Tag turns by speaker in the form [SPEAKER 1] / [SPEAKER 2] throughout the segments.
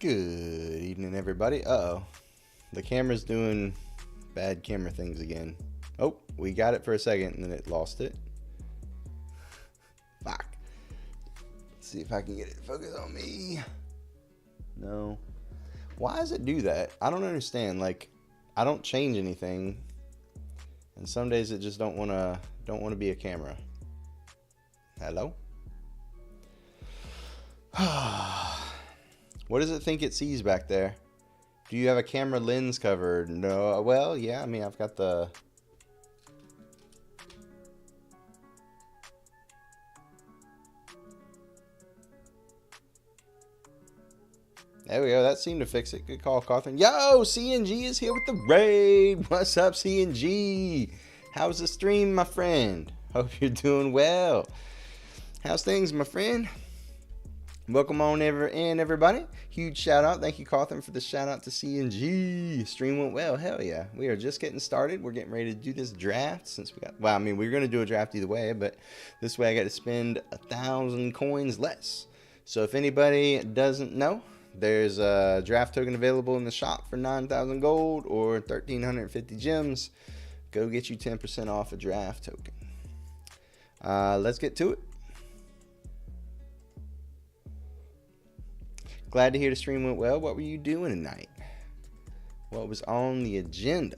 [SPEAKER 1] Good evening, everybody. Uh-oh. The camera's doing bad camera things again. Oh, we got it for a second and then it lost it. Fuck. Let's see if I can get it to focus on me. No. Why does it do that? I don't understand. Like, I don't change anything. And some days it just don't wanna be a camera. Hello? What does it think it sees back there? Do you have a camera lens covered? No. Well, yeah, I mean, I've got the... There we go. That seemed to fix it. Good call, Cawthon. Yo, CNG is here with the raid. What's up, CNG? How's the stream, my friend? Hope you're doing well. How's things, my friend? Welcome on in, everybody. Huge shout out. Thank you, Cawthon, for the shout out to CNG. Stream went well. Hell yeah. We are just getting started. We're getting ready to do this draft since we got, well, I mean, we're going to do a draft either way, but this way I got to spend 1,000 coins less. So if anybody doesn't know, there's a draft token available in the shop for 9,000 gold or 1,350 gems. Go get you 10% off a draft token. Let's get to it. Glad to hear the stream went well. What were you doing tonight? What was on the agenda?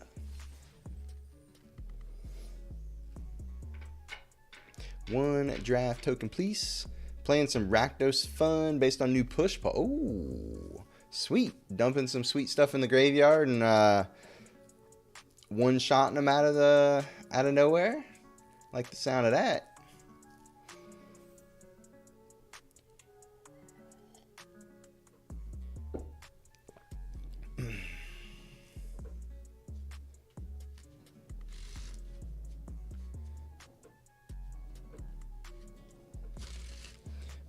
[SPEAKER 1] One draft token, please. Playing some Rakdos fun based on new push pull. Oh, sweet. Dumping some sweet stuff in the graveyard and one-shotting them out of nowhere. Like the sound of that.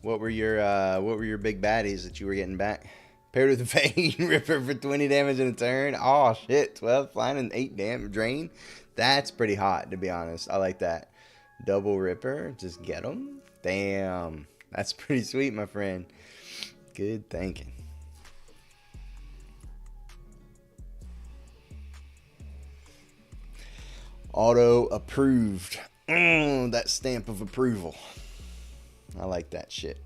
[SPEAKER 1] What were your big baddies that you were getting back? Paired with the Vein Ripper for 20 damage in a turn. Oh shit, 12 flying and 8 damage drain. That's pretty hot, to be honest. I like that. Double Ripper, just get them. Damn, that's pretty sweet, my friend. Good thinking. Auto approved. That stamp of approval. I like that shit.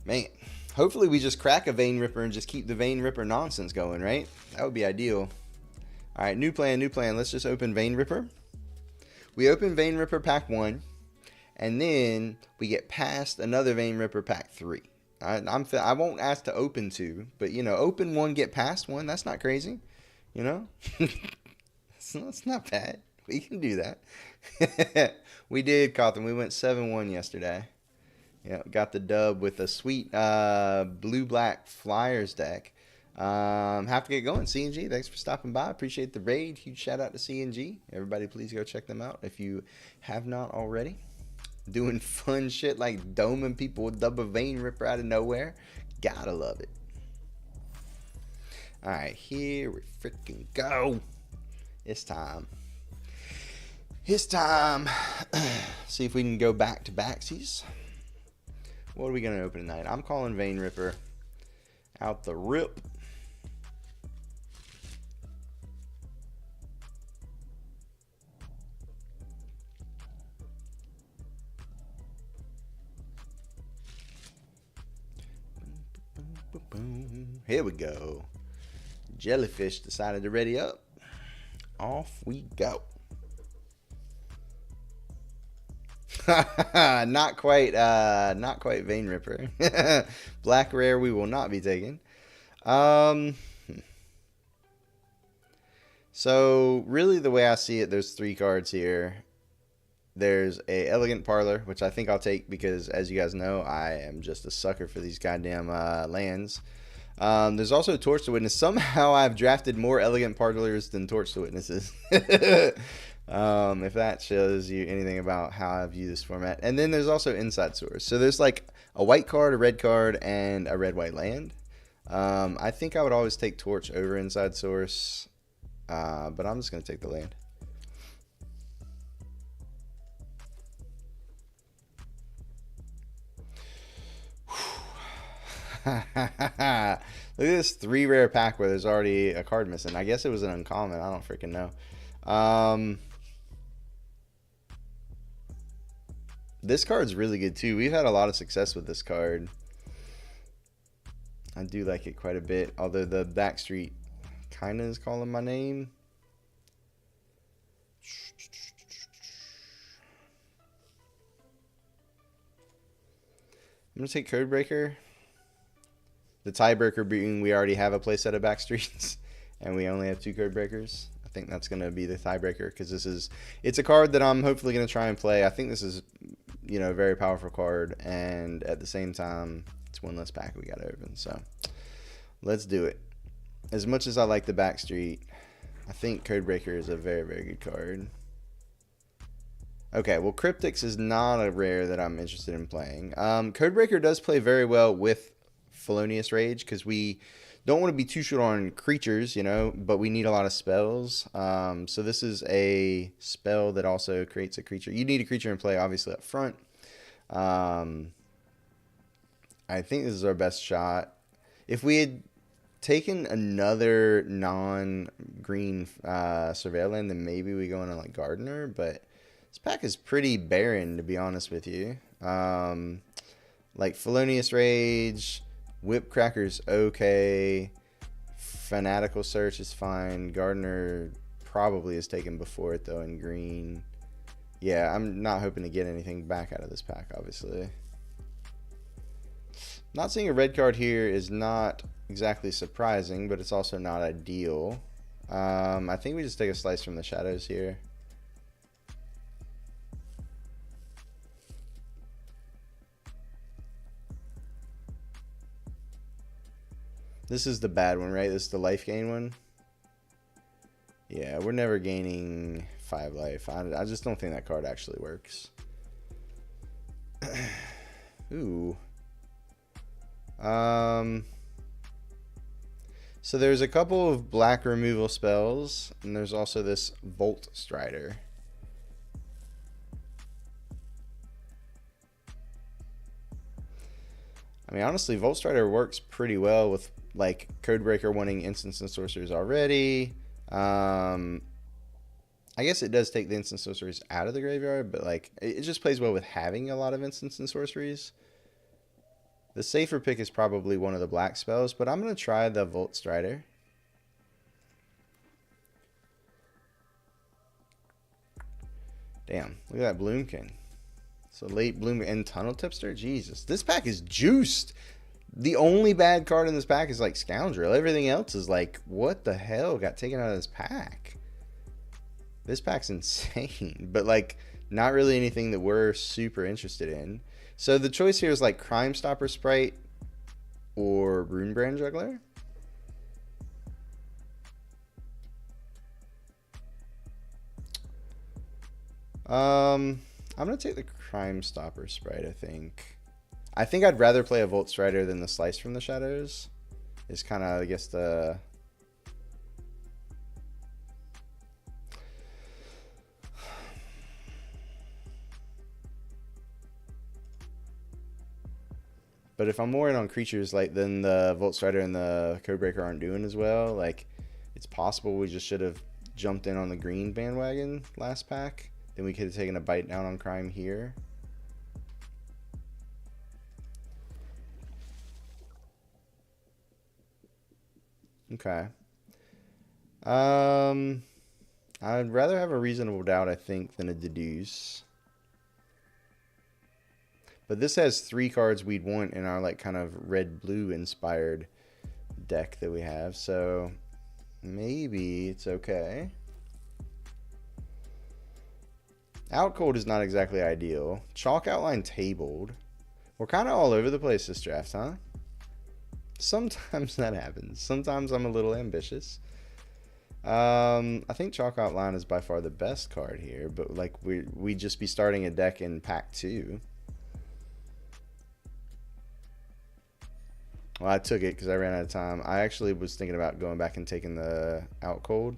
[SPEAKER 1] Man, hopefully we just crack a Vein Ripper and just keep the Vein Ripper nonsense going, right? That would be ideal. All right, new plan, new plan. Let's just open Vein Ripper. We open Vein Ripper pack 1, and then we get past another Vein Ripper pack 3. I won't ask to open 2, but, you know, open 1, get past 1. That's not crazy, you know? It's not bad. We can do that. We did, Cawthon. We went 7-1 yesterday. Yeah, got the dub with a sweet blue-black Flyers deck. Have to get going. CNG, thanks for stopping by. Appreciate the raid. Huge shout-out to CNG. Everybody, please go check them out if you have not already. Doing fun shit like doming people with double Vein Ripper out of nowhere. Gotta love it. All right, here we freaking go. It's time. It's time. See if we can go back to backsies. What are we going to open tonight? I'm calling Vein Ripper out the rip. Here we go. Jellyfish decided to ready up. Off we go. Not quite Vein Ripper. Black rare we will not be taking. So really the way I see it, there's 3 cards here. There's a Elegant Parlor, which I think I'll take because, as you guys know, I am just a sucker for these goddamn lands. There's also Torch to Witness. Somehow I've drafted more Elegant Parlors than Torch to Witnesses. If that shows you anything about how I view this format. And then there's also Inside Source. So there's like a white card, a red card, and a red-white land. I think I would always take Torch over Inside Source, but I'm just going to take the land. Look at this 3 rare pack where there's already a card missing. I guess it was an uncommon. I don't freaking know. This card's really good too. We've had a lot of success with this card. I do like it quite a bit. Although the Backstreet kind of is calling my name. I'm going to take Codebreaker. The tiebreaker being we already have a playset of Backstreets. And we only have 2 Codebreakers. I think that's going to be the tiebreaker. Because it's a card that I'm hopefully going to try and play. I think this is, you know, a very powerful card. And at the same time, it's one less pack we got to open. So, let's do it. As much as I like the Backstreet, I think Codebreaker is a very, very good card. Okay, well, Cryptics is not a rare that I'm interested in playing. Codebreaker does play very well with Felonious Rage because we don't want to be too short on creatures, you know, but we need a lot of spells. So this is a spell that also creates a creature. You need a creature in play, obviously, up front. I think this is our best shot. If we had taken another non-green Surveillant, then maybe we go into like Gardener, but this pack is pretty barren, to be honest with you. Like Felonious Rage, Whipcracker's okay, Fanatical Search is fine, Gardener probably is taken before it though in green. Yeah, I'm not hoping to get anything back out of this pack, obviously. Not seeing a red card here is not exactly surprising, but it's also not ideal. I think we just take a slice from the shadows here. This is the bad one, right? This is the life gain one. Yeah, we're never gaining 5 life. I just don't think that card actually works. Ooh. So there's a couple of black removal spells, and there's also this Volt Strider. I mean, honestly, Volt Strider works pretty well with like Codebreaker wanting instants and sorceries already. I guess it does take the instant sorceries out of the graveyard, but like it just plays well with having a lot of instants and sorceries. The safer pick is probably one of the black spells, but I'm going to try the Volt Strider. Damn, look at that Bloomkin. So late Bloom and Tunnel Tipster? Jesus. This pack is juiced. The only bad card in this pack is like Scoundrel. Everything else is like, what the hell got taken out of this pack? This pack's insane. But like, not really anything that we're super interested in. So the choice here is like Crime Stopper Sprite or Runebrand Juggler. I'm going to take the Crime Stopper Sprite, I think. I think I'd rather play a Volt Strider than the Slice from the Shadows. Is kind of, I guess, the... But if I'm more in on creatures, like, then the Volt Strider and the Codebreaker aren't doing as well. Like, it's possible we just should have jumped in on the green bandwagon last pack. Then we could have taken a bite down on crime here. Okay. I'd rather have a reasonable doubt, I think, than a deduce. But this has 3 cards we'd want in our like kind of red-blue inspired deck that we have, so maybe it's okay. Out cold is not exactly ideal. Chalk outline tabled. We're kind of all over the place this draft, huh? Sometimes that happens. Sometimes I'm a little ambitious. I think Chalk Outline is by far the best card here, but like we'd just be starting a deck in pack 2. Well, I took it because I ran out of time. I actually was thinking about going back and taking the Out Cold.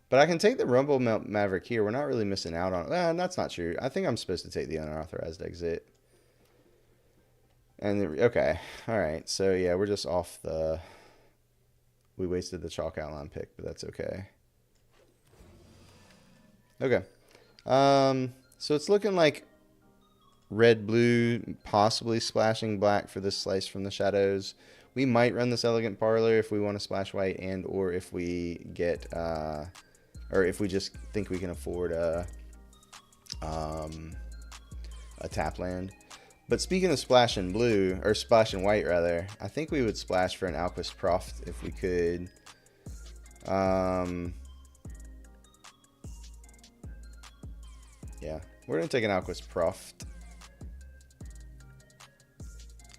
[SPEAKER 1] But I can take the Rumble Maverick here. We're not really missing out on... that's not true. I think I'm supposed to take the Unauthorized Exit. And okay, all right. So yeah, we're just off the. We wasted the chalk outline pick, but that's okay. Okay. So it's looking like red, blue, possibly splashing black for this slice from the shadows. We might run this elegant parlor if we want to splash white, and or if we get, or if we just think we can afford a tap land. But speaking of splashing blue, or splashing white rather, I think we would splash for an Alquist Proft if we could. Yeah, we're gonna take an Alquist Proft.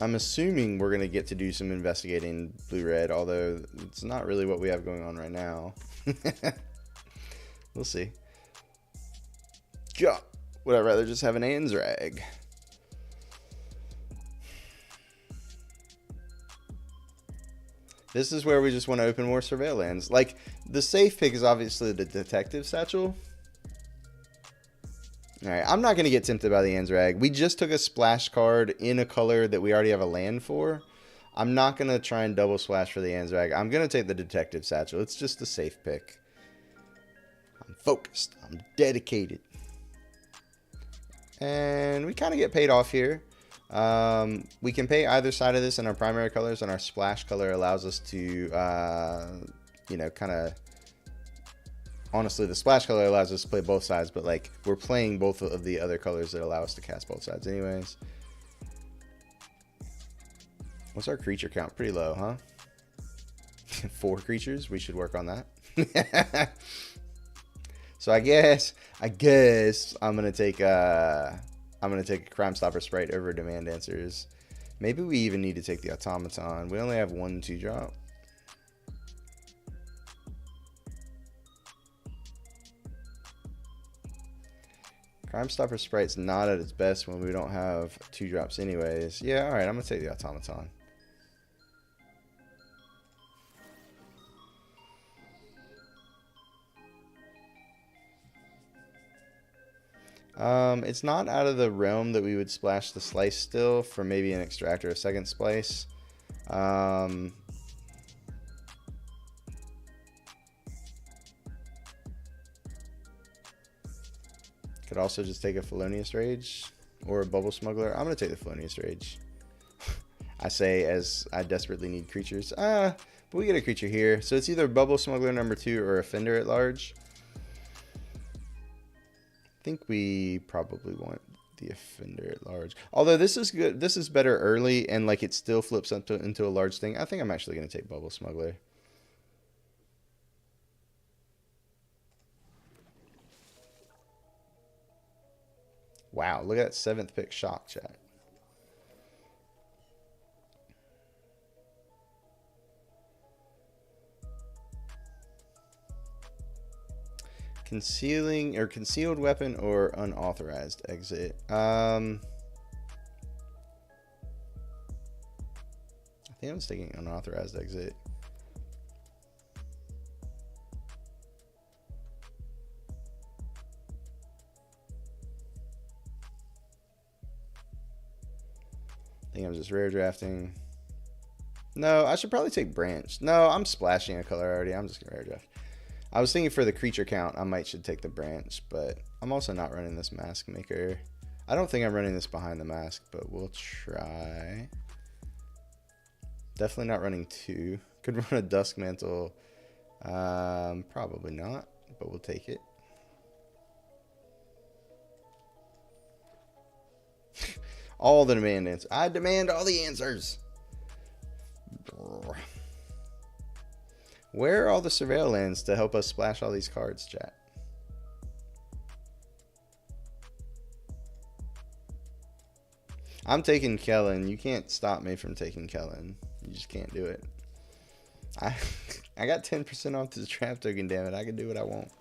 [SPEAKER 1] I'm assuming we're gonna get to do some investigating blue-red, although it's not really what we have going on right now. We'll see. God, would I rather just have an Anzrag? This is where we just want to open more surveil lands. Like, the safe pick is obviously the Detective Satchel. Alright, I'm not going to get tempted by the Anzrag. We just took a splash card in a color that we already have a land for. I'm not going to try and double splash for the Anzrag. I'm going to take the Detective Satchel. It's just a safe pick. I'm focused. I'm dedicated. And we kind of get paid off here. We can pay either side of this in our primary colors, and our splash color allows us to, you know, kind of, honestly, the splash color allows us to play both sides, but like, we're playing both of the other colors that allow us to cast both sides anyways. What's our creature count? Pretty low, huh? 4 creatures? We should work on that. So I guess I'm gonna take a Crime Stopper Sprite over Demand Answers. Maybe we even need to take the Automaton. We only have 1 2-drop. Crime Stopper Sprite's not at its best when we don't have 2-drops anyways. Yeah, alright, I'm gonna take the Automaton. It's not out of the realm that we would splash the slice still for maybe an extract or a second splice. Could also just take a Felonious Rage or a Bubble Smuggler. I'm going to take the Felonious Rage. I say as I desperately need creatures. But we get a creature here. So it's either Bubble Smuggler number 2 or Offender at Large. I think we probably want the Offender at Large. Although this is good. This is better early, and like it still flips up into a large thing. I think I'm actually going to take Bubble Smuggler. Wow, look at that 7th pick shock, chat. Concealing or concealed weapon or unauthorized exit. I think I'm taking unauthorized exit. I think I'm just rare drafting. No, I should probably take branch. No, I'm splashing a color already. I'm just gonna rare draft. I was thinking for the creature count, I might should take the branch, but I'm also not running this mask maker. I don't think I'm running this behind the mask, but we'll try. Definitely not running 2. Could run a Dusk Mantle. Probably not, but we'll take it. All the demand answers. I demand all the answers. Where are all the surveil lands to help us splash all these cards, chat? I'm taking Kellen. You can't stop me from taking Kellen. You just can't do it. I got 10% off this trap token, damn it. I can do what I want.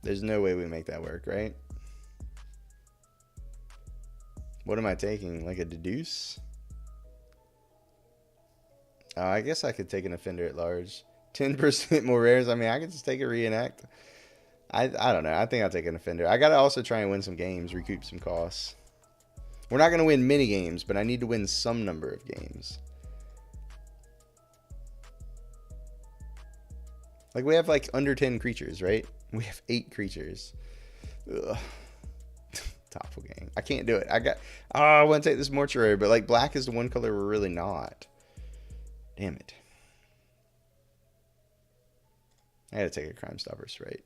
[SPEAKER 1] There's no way we make that work, right? What am I taking? Like a deduce? Oh, I guess I could take an Offender at Large. 10% more rares. I mean, I could just take a reenact. I don't know. I think I'll take an offender. I got to also try and win some games, recoup some costs. We're not going to win many games, but I need to win some number of games. Like, we have, like, under 10 creatures, right? We have 8 creatures. Ugh. Doppelgang. I can't do it. I want to take this mortuary, but, like, black is the one color we're really not. Damn it. I had to take a Crime Stoppers, right?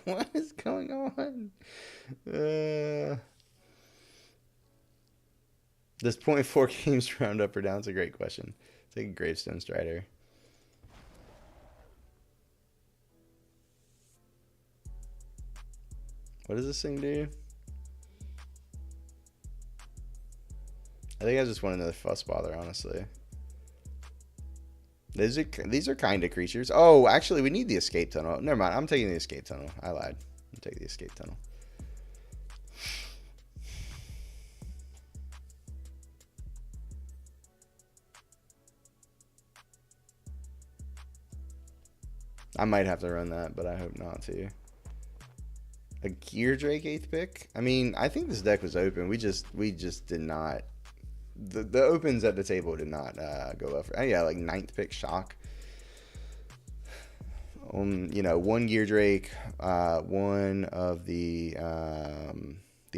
[SPEAKER 1] What is going on? Does .4 games round up or down? It's a great question. Take a Gravestone Strider. What does this thing do? I think I just want another Fuss Bother, honestly. These are kind of creatures. Oh, actually, we need the Escape Tunnel. Never mind. I'm taking the Escape Tunnel. I lied. I'm taking the Escape Tunnel. I might have to run that, but I hope not to. A Gear Drake 8th pick? I mean, I think this deck was open. We just did not. The opens at the table did not go up. Yeah, like 9th pick Shock. You know, 1 Gear Drake, 1 of the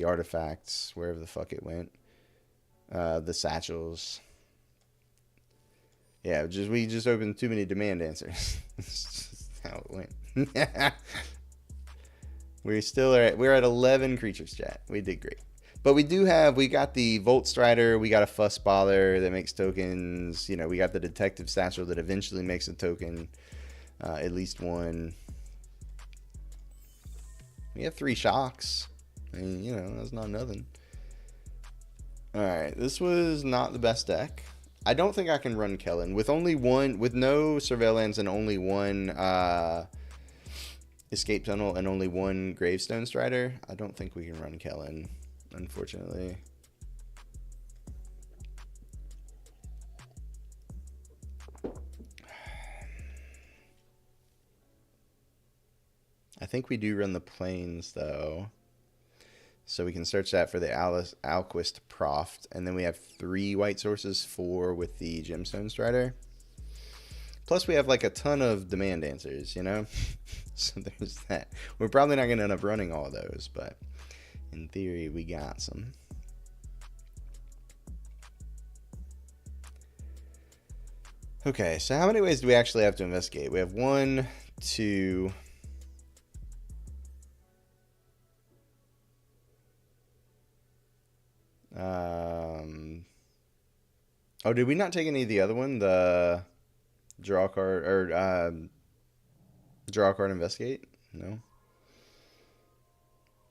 [SPEAKER 1] artifacts, wherever the fuck it went. The satchels. Yeah, we just opened too many demand answers. That's just how it went. We're at 11 creatures, chat. We did great. But we got the Volt Strider, we got a Fuss Bother that makes tokens, you know, we got the Detective Satchel that eventually makes a token, at least one. We have 3 Shocks. I mean, you know, that's not nothing. Alright, this was not the best deck. I don't think I can run Kellen. With no Surveillance and only 1 Escape Tunnel and only 1 Gravestone Strider, I don't think we can run Kellen, unfortunately. I think we do run the Plains, though. So we can search that for the Alquist Proft. And then we have 3 white sources, 4 with the Gemstone Strider. Plus we have like a ton of demand answers, you know? So there's that. We're probably not going to end up running all of those, but in theory we got some. Okay, so how many ways do we actually have to investigate? We have 1, 2... Oh, did we not take any of the other one? The draw card or draw card investigate? No.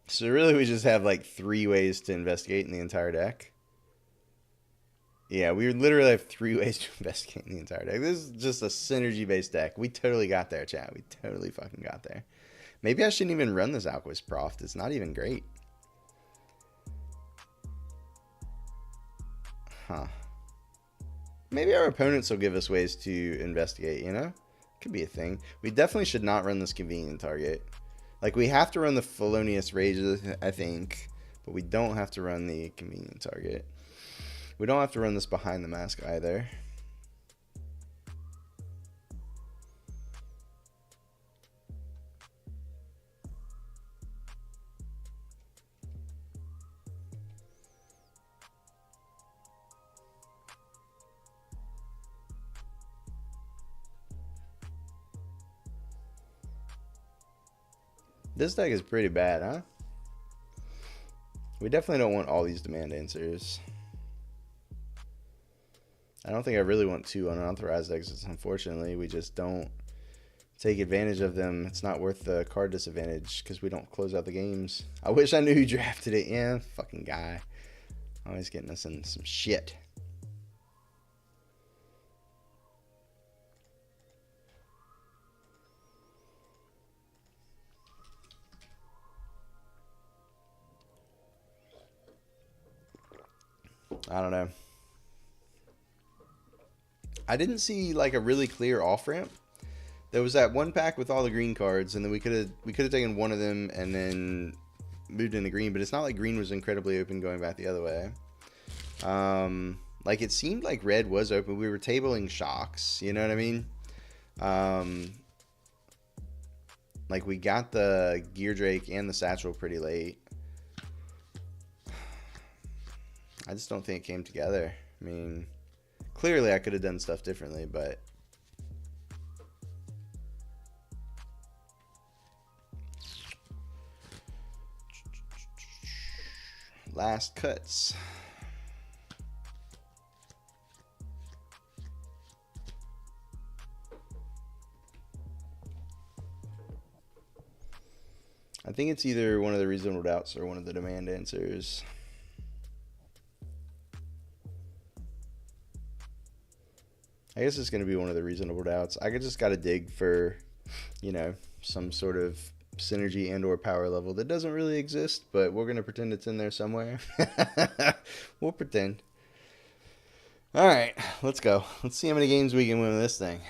[SPEAKER 1] So really we just have like 3 ways to investigate in the entire deck. Yeah, we literally have 3 ways to investigate in the entire deck. This is just a synergy based deck. We totally got there, chat. We totally fucking got there. Maybe I shouldn't even run this Alquist Proft. It's not even great. Huh. Maybe our opponents will give us ways to investigate, you know? Could be a thing. We definitely should not run this Convenient Target. Like, we have to run the Felonious Rage, I think. But we don't have to run the Convenient Target. We don't have to run this Behind the Mask either. This deck is pretty bad, huh? We definitely don't want all these demand answers. I don't think I really want 2 unauthorized exits, unfortunately. We just don't take advantage of them. It's not worth the card disadvantage because we don't close out the games. I wish I knew who drafted it. Yeah, fucking guy. Always getting us in some shit. I don't know. I didn't see like a really clear off ramp. There was that one pack with all the green cards, and then we could have taken one of them and then moved into green. But it's not like green was incredibly open going back the other way. Like it seemed like red was open. We were tabling shocks. You know what I mean? Like we got the Gear Drake and the Satchel pretty late. I just don't think it came together. I mean, clearly I could have done stuff differently, but last cuts. I think it's either one of the reasonable doubts or one of the demand answers. I guess it's going to be one of the reasonable doubts. I just got to dig for, you know, some sort of synergy and or power level that doesn't really exist, but we're going to pretend it's in there somewhere. We'll pretend. All right, let's go. Let's see how many games we can win with this thing.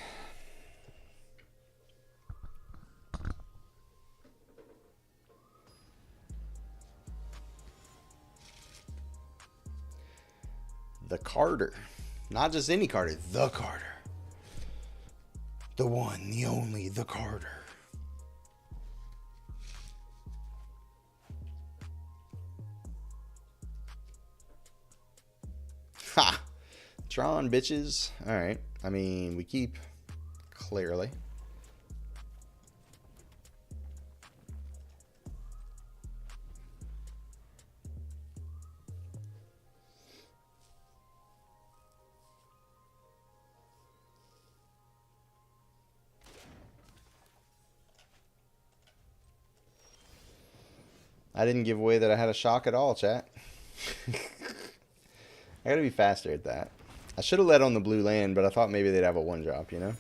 [SPEAKER 1] The Carter. Not just any Carter, the Carter. The one, the only, the Carter. Ha! Tron, bitches. Alright. I mean, we keep clearly. I didn't give away that I had a shock at all, chat. I gotta be faster at that. I should have led on the blue land, but I thought maybe they'd have a one drop, you know?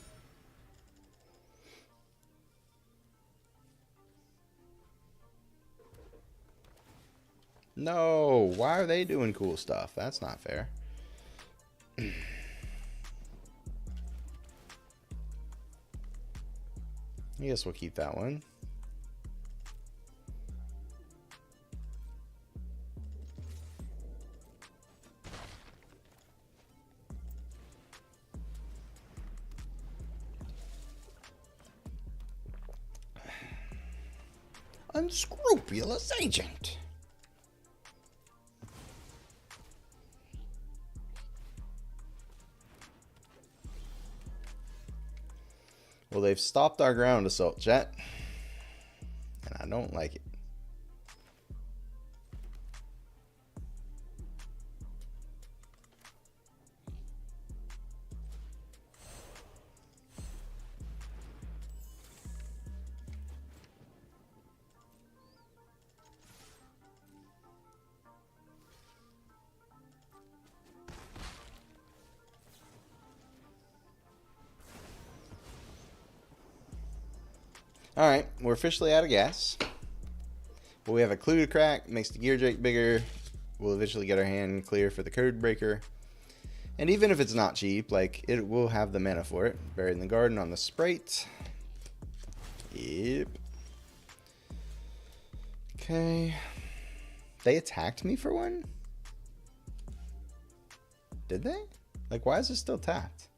[SPEAKER 1] No, why are they doing cool stuff? That's not fair. I guess we'll keep that one. Unscrupulous agent. Well, they've stopped our ground assault, chat. And I don't like it. Alright, we're officially out of gas. But we have a clue to crack, makes the Gear Drake bigger. We'll eventually get our hand clear for the Code Breaker. And even if it's not cheap, like, it will have the mana for it. Buried in the Garden on the Sprite. Yep. Okay. They attacked me for one? Did they? Like, why is it still tapped?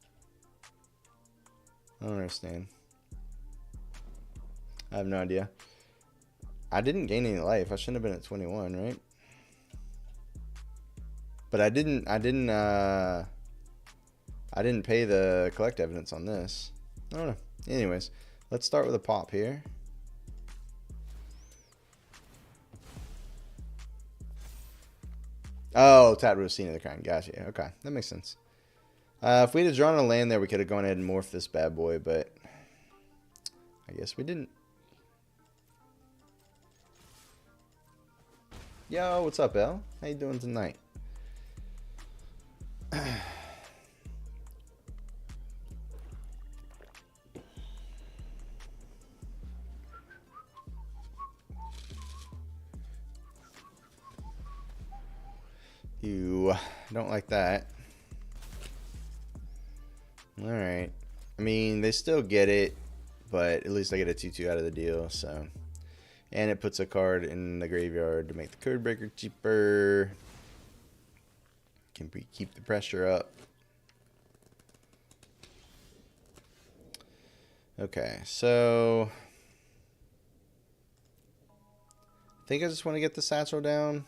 [SPEAKER 1] I don't understand. I have no idea. I didn't gain any life. I shouldn't have been at 21, right? But I didn't pay the collect evidence on this. I don't know. Anyways, let's start with a pop here. Oh, Taproot Scene of the Crime. Gotcha. Okay, that makes sense. If we'd have drawn a land there, we could have gone ahead and morphed this bad boy, but I guess we didn't. Yo, what's up, El? How you doing tonight? You don't like that. Alright. I mean, they still get it, but at least I get a 2/2 out of the deal, so. And it puts a card in the graveyard to make the code breaker cheaper. Can keep the pressure up. Okay, so I think I just want to get the satchel down.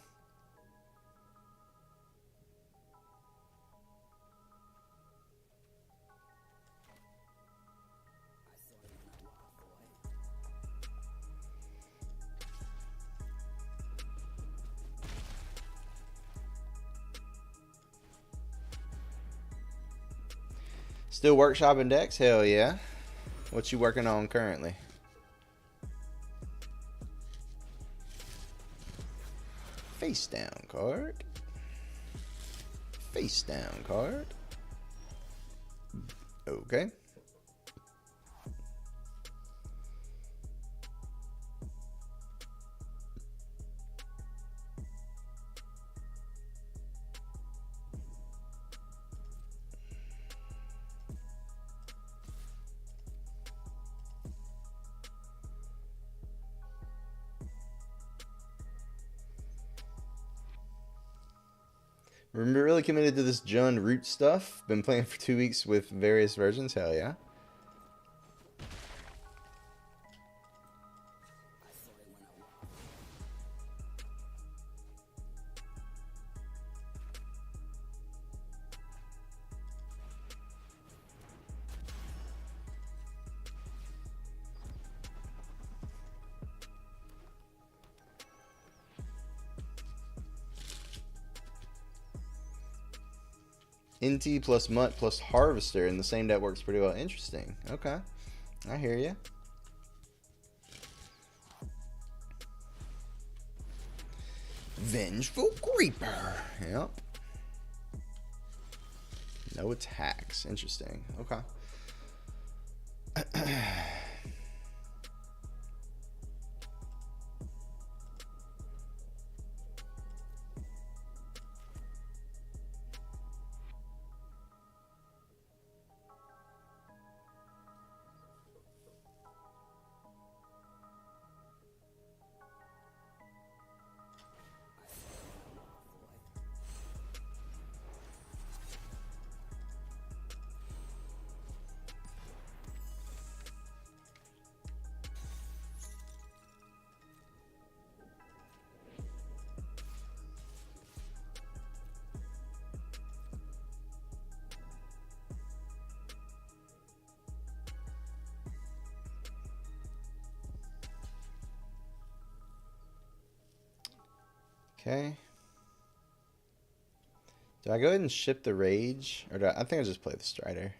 [SPEAKER 1] Still workshopping decks? Hell yeah. What you working on currently? Face down card. Face down card. Okay. We're really committed to this Jund root stuff. Been playing for 2 weeks with various versions. Hell yeah. NT plus Mutt plus Harvester in the same deck works pretty well. Interesting. Okay. I hear you. Vengeful Creeper. Yep. No attacks. Interesting. Okay. Okay. Do I go ahead and ship the Rage? Or do I think I just play the Strider.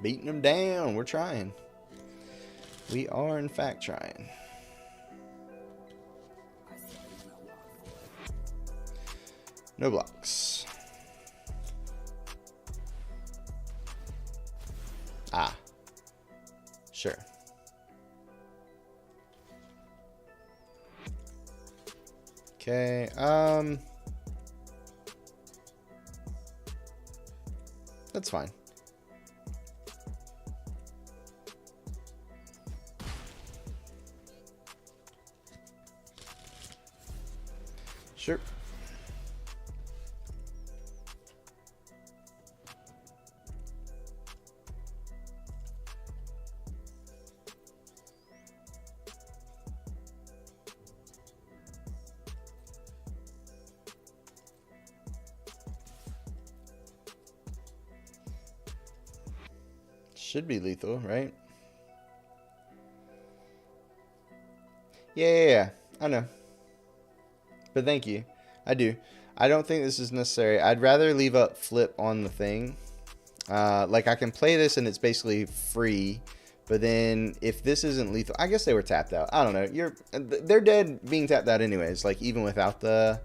[SPEAKER 1] Beating them down. We're trying. We are, in fact, trying. No blocks. Ah. Sure. Okay, that's fine. Sure. Should be lethal, right? Yeah, I know. But thank you. I do. I don't think this is necessary. I'd rather leave up flip on the thing. Like, I can play this and it's basically free. But then if this isn't lethal, I guess they were tapped out. I don't know. They're dead being tapped out anyways. Like, even without the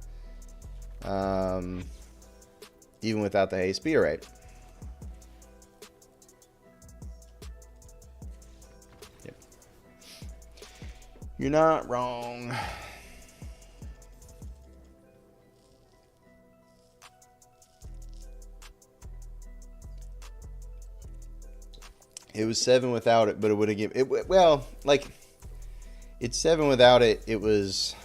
[SPEAKER 1] haste. But you're right. You're not wrong. It was 7 without it, but it would have given it. Well, like it's 7 without it. It was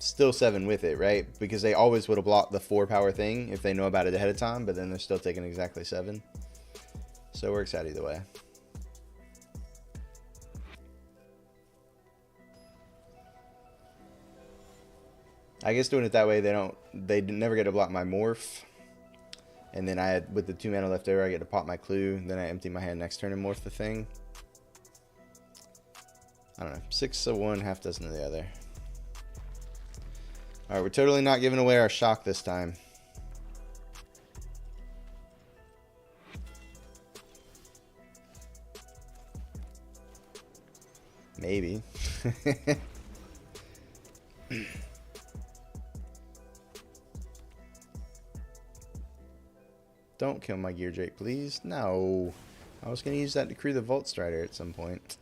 [SPEAKER 1] still 7 with it, right? Because they always would have blocked the 4 power thing if they know about it ahead of time. But then they're still taking exactly 7. So it works out either way. I guess doing it that way, they never get to block my morph. And then I had, with the 2 mana left over, I get to pop my clue. Then I empty my hand next turn and morph the thing. I don't know. 6 of one, half dozen of the other. Alright, we're totally not giving away our shock this time. Maybe. Don't kill my Gear Drake, please. No. I was going to use that to crew the Vault Strider at some point.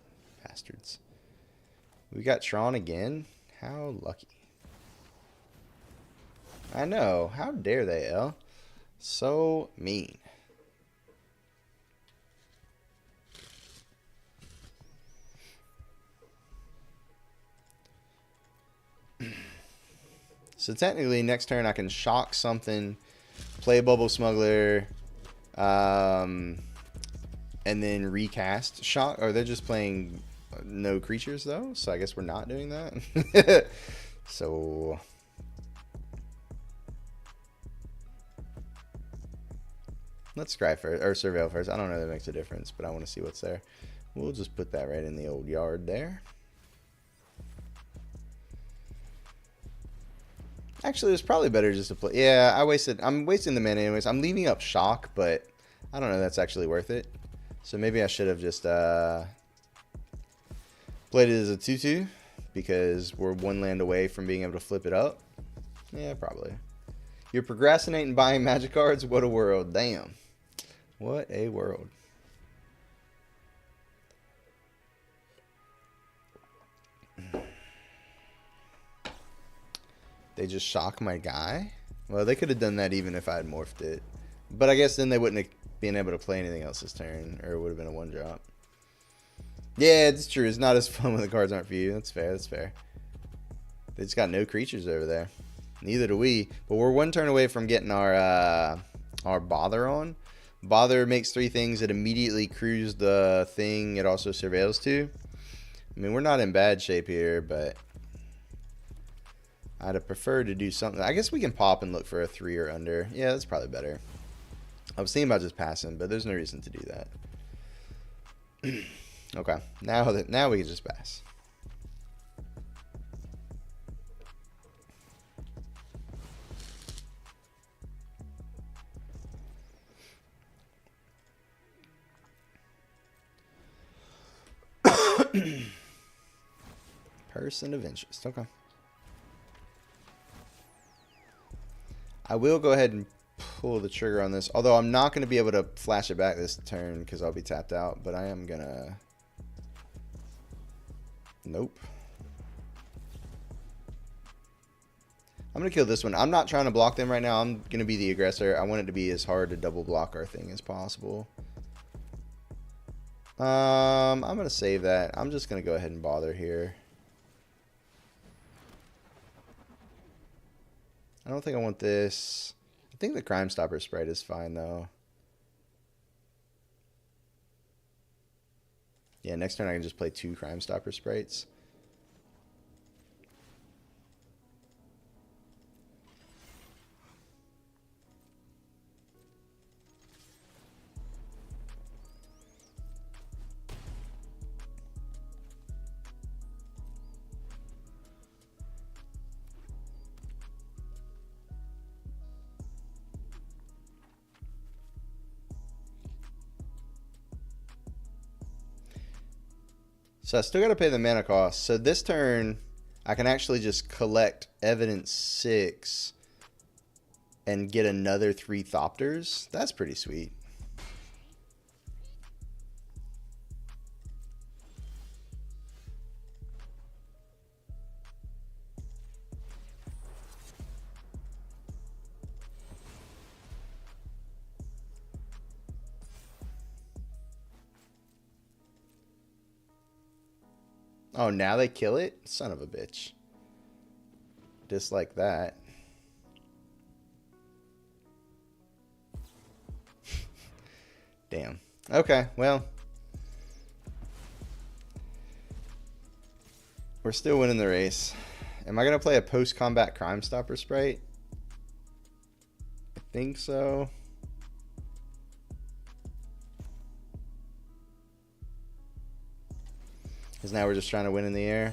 [SPEAKER 1] Bastards. We got Tron again? How lucky. I know. How dare they, L? So mean. So technically, next turn I can shock something, play a Bubble Smuggler, and then recast shock. Or they're just playing no creatures though, so I guess we're not doing that. So let's scry first, or surveil first. I don't know if that makes a difference, but I want to see what's there. We'll just put that right in the old yard there. Actually, it's probably better just to play. Yeah, I'm wasting the mana anyways. I'm leaving up shock, but I don't know if that's actually worth it. So maybe I should have just played it as a 2/2 because we're 1 land away from being able to flip it up. Yeah, probably. You're procrastinating buying magic cards? What a world. Damn. What a world. They just shock my guy? Well, they could have done that even if I had morphed it. But I guess then they wouldn't have been able to play anything else this turn, or it would have been a 1-drop. Yeah, it's true. It's not as fun when the cards aren't for you. That's fair. That's fair. They just got no creatures over there. Neither do we. But we're 1 turn away from getting our Bother on. Bother makes 3 things. It immediately crews the thing it also surveils to. I mean, we're not in bad shape here, but I'd have preferred to do something. I guess we can pop and look for a 3 or under. Yeah, that's probably better. I was thinking about just passing, but there's no reason to do that. Okay, now we can just pass. Person of interest. Okay. I will go ahead and pull the trigger on this, although I'm not going to be able to flash it back this turn because I'll be tapped out, but I am going to... Nope. I'm going to kill this one. I'm not trying to block them right now. I'm going to be the aggressor. I want it to be as hard to double block our thing as possible. I'm going to save that. I'm just going to go ahead and bother here. I don't think I want this. I think the Crime Stopper sprite is fine, though. Yeah, next turn I can just play 2 Crime Stopper sprites. So I still got to pay the mana cost. So this turn, I can actually just collect Evidence 6 and get another 3 Thopters. That's pretty sweet. Oh, now they kill it? Son of a bitch. Just like that. Damn. Okay, well. We're still winning the race. Am I going to play a post-combat Crime Stopper Sprite? I think so. Because now we're just trying to win in the air.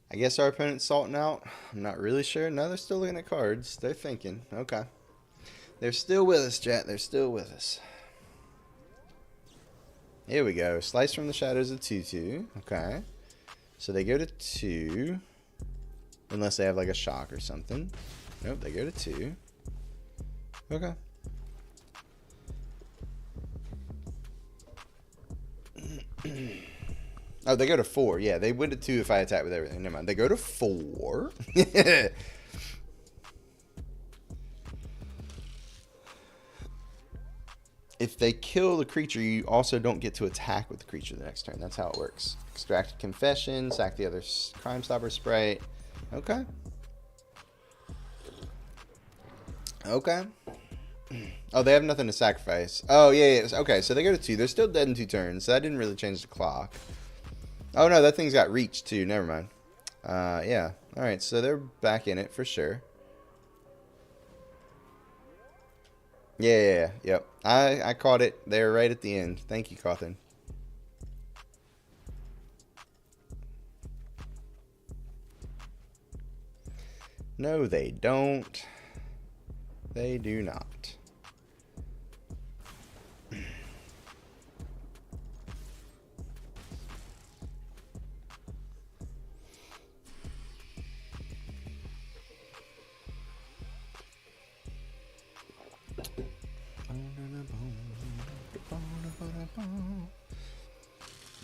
[SPEAKER 1] I guess our opponent's salting out. I'm not really sure. No, they're still looking at cards. They're thinking. Okay. They're still with us, chat. They're still with us. Here we go. Slice from the shadows of 2/2. Okay. So they go to 2. Unless they have like a shock or something. Nope, they go to 2. Okay. Oh, they go to 4. Yeah, they went to 2 if I attack with everything. Never mind. They go to 4. If they kill the creature, you also don't get to attack with the creature the next turn. That's how it works. Extract Confession, sack the other Crime Stopper Sprite. Okay. Okay. Oh, they have nothing to sacrifice. Oh, yeah. Okay, so they go to 2. They're still dead in 2 turns, so that didn't really change the clock. Oh, no, that thing's got reach, too. Never mind. Yeah. All right, so they're back in it for sure. Yeah. Yep. I caught it there right at the end. Thank you, Cawthon. No, they don't. They do not.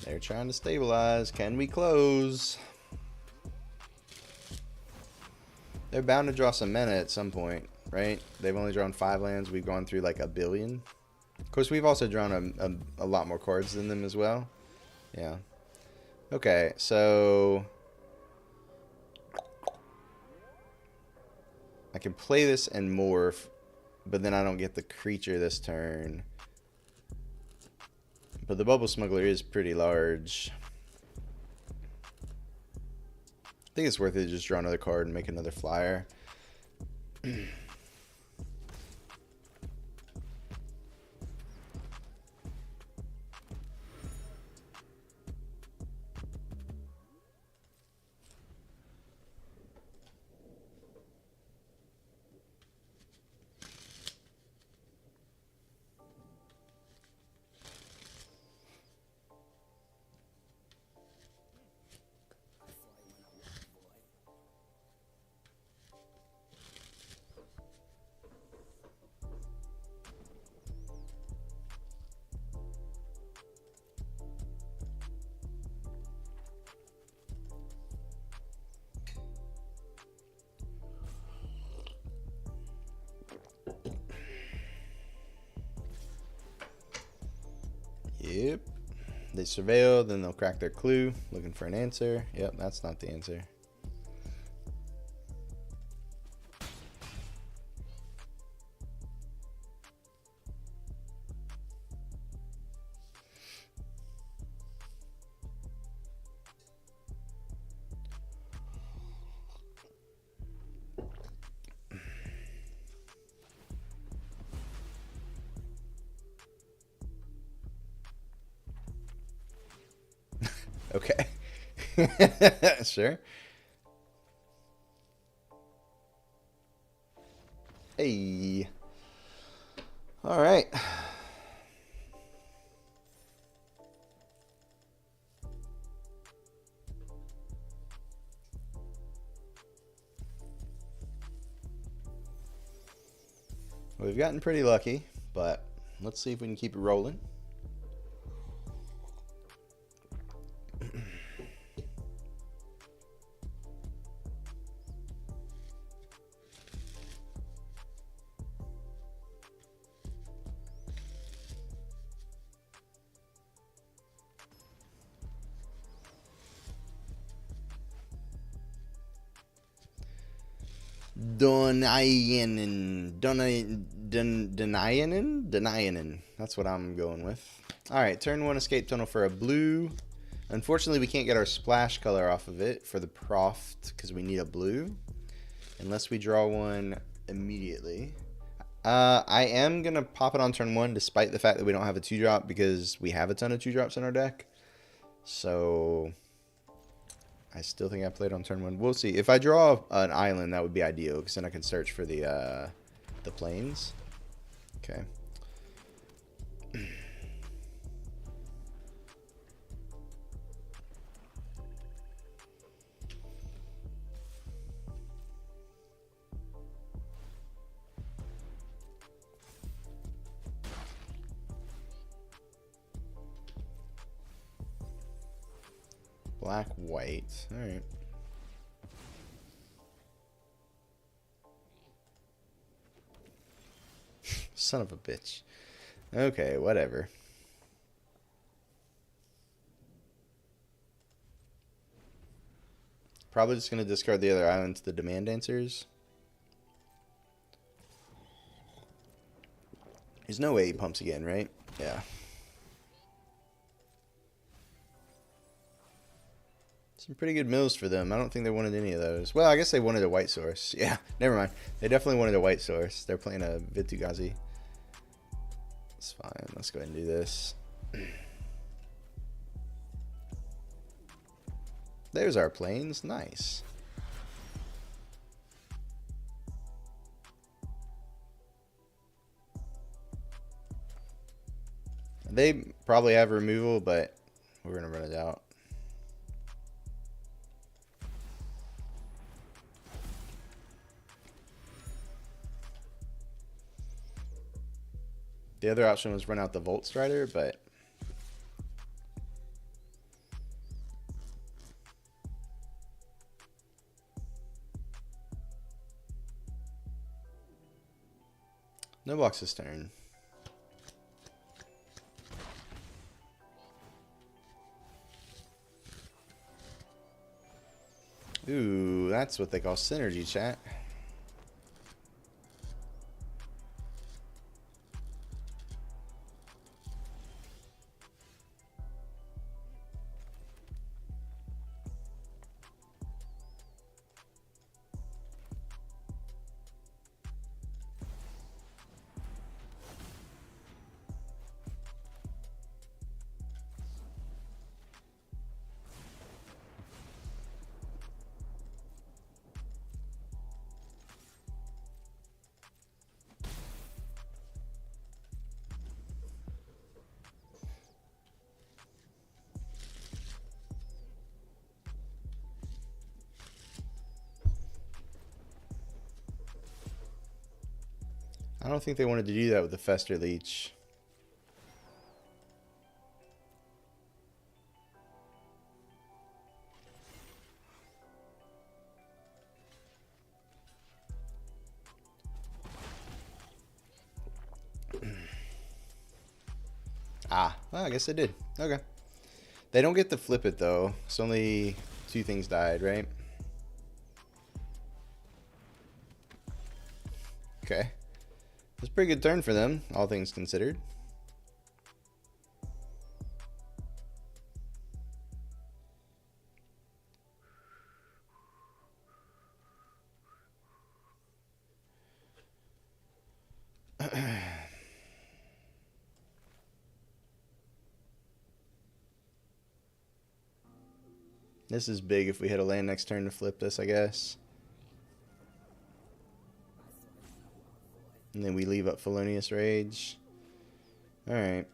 [SPEAKER 1] They're trying to stabilize. Can we close? They're bound to draw some mana at some point, right? They've only drawn 5 lands. We've gone through like 1 billion. Of course, we've also drawn a lot more cards than them as well. Yeah. Okay, so I can play this and morph, but then I don't get the creature this turn. But the Bubble Smuggler is pretty large. I think it's worth it to just draw another card and make another flyer. Yep. They surveil, then they'll crack their clue, looking for an answer. Yep, that's not the answer. Okay. Sure. Hey. All right. We've gotten pretty lucky, but let's see if we can keep it rolling. Denayanin. That's what I'm going with. All right, turn one escape tunnel for a blue. Unfortunately, we can't get our splash color off of it for the Proft because we need a blue. Unless we draw one immediately. I am going to pop it on turn one despite the fact that we don't have a 2-drop because we have a ton of 2-drops in our deck. So I still think I played on turn one. We'll see. If I draw an island, that would be ideal because then I can search for the plains. Okay. Black, white. All right. Son of a bitch. Okay, whatever. Probably just going to discard the other island to the demand answers. There's no way he pumps again, right? Yeah. Some pretty good mills for them. I don't think they wanted any of those. Well, I guess they wanted a white source. Yeah, never mind. They definitely wanted a white source. They're playing a Vitugazi. It's fine. Let's go ahead and do this. There's our plains. Nice. They probably have removal, but we're going to run it out. The other option was run out the Volt Strider, but no blocks this turn. Ooh, that's what they call synergy, chat. I don't think they wanted to do that with the Fester Leech. Well, I guess they did. Okay. They don't get to flip it, though. It's only 2 things died, right? Okay. It's a pretty good turn for them, all things considered. This is big if we hit a land next turn to flip this, I guess. And then we leave up Felonious Rage. Alright.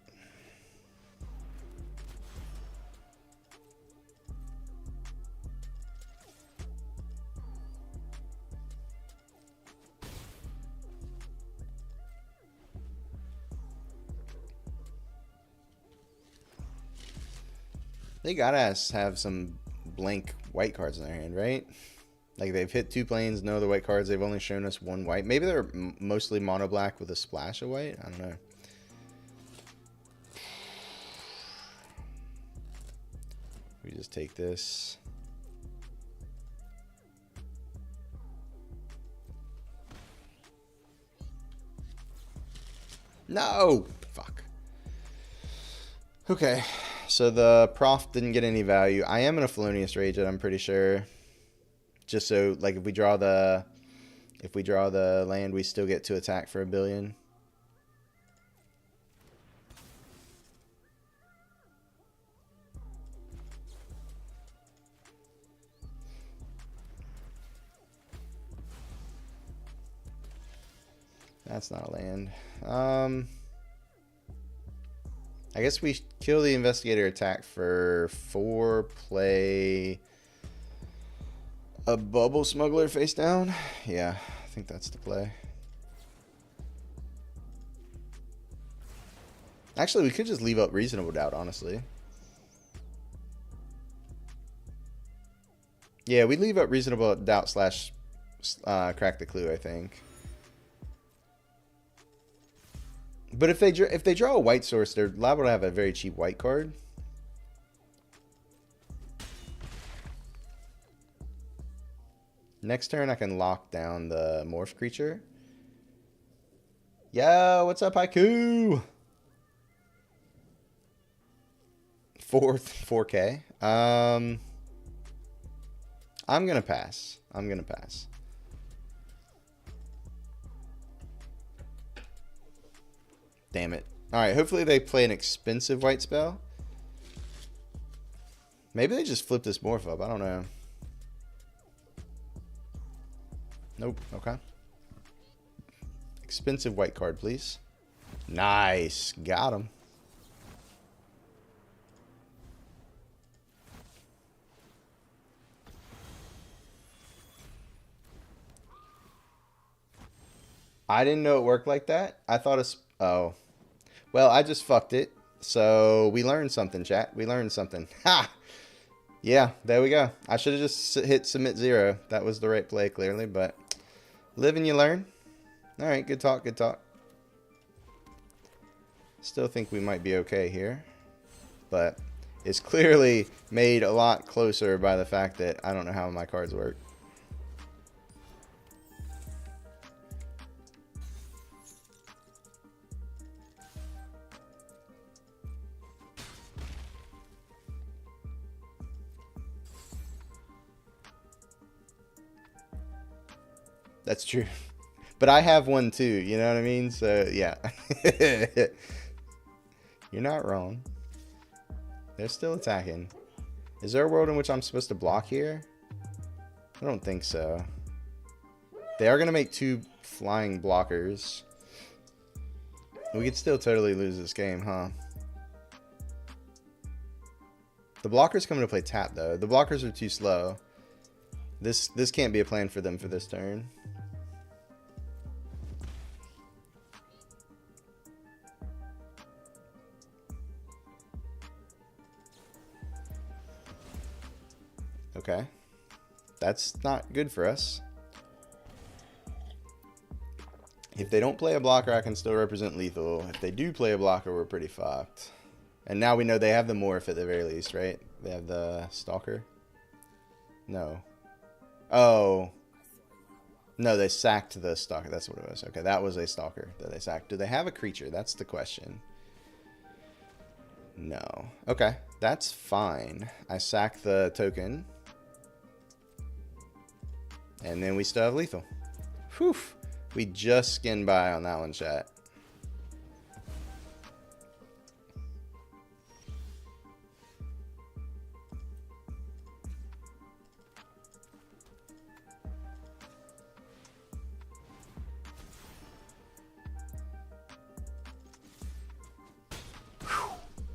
[SPEAKER 1] They gotta have some blank white cards in their hand, right? Like they've hit 2 planes, no other white cards. They've only shown us 1 white. Maybe they're mostly mono black with a splash of white. I don't know. We just take this. No! Fuck. Okay. So the prof didn't get any value. I am in a Felonious Rage, I'm pretty sure. Just so, like, if we draw the land, we still get to attack for 1 billion. That's not a land. I guess we kill the investigator attack for 4, play a bubble smuggler face down. Yeah, I think that's the play. Actually, we could just leave up reasonable doubt, honestly. Yeah, we leave up reasonable doubt slash crack the clue, I think. But if they draw a white source, they're liable to have a very cheap white card. Next turn, I can lock down the morph creature. Yo, what's up, Haiku? 4K. I'm gonna pass. Damn it. Alright, hopefully they play an expensive white spell. Maybe they just flip this morph up. I don't know. Nope. Okay. Expensive white card, please. Nice. Got him. I didn't know it worked like that. I thought it's... Oh. Well, I just fucked it. So, we learned something, chat. We learned something. Ha! Yeah, there we go. I should have just hit submit 0. That was the right play, clearly, but... Live and you learn. Alright, good talk, good talk. Still think we might be okay here. But it's clearly made a lot closer by the fact that I don't know how my cards work. That's true. But I have one too, you know what I mean? So, yeah. You're not wrong. They're still attacking. Is there a world in which I'm supposed to block here? I don't think so. They are going to make 2 flying blockers. We could still totally lose this game, huh? The blockers come to play tap, though. The blockers are too slow. This can't be a plan for them for this turn. Okay. That's not good for us. If they don't play a blocker, I can still represent lethal. If they do play a blocker, we're pretty fucked. And now we know they have the morph at the very least, right? They have the stalker. No. Oh. No, they sacked the stalker. That's what it was. Okay, that was a stalker that they sacked. Do they have a creature? That's the question. No. Okay, that's fine. I sack the token. And then we still have lethal. Whew. We just skinned by on that one, chat.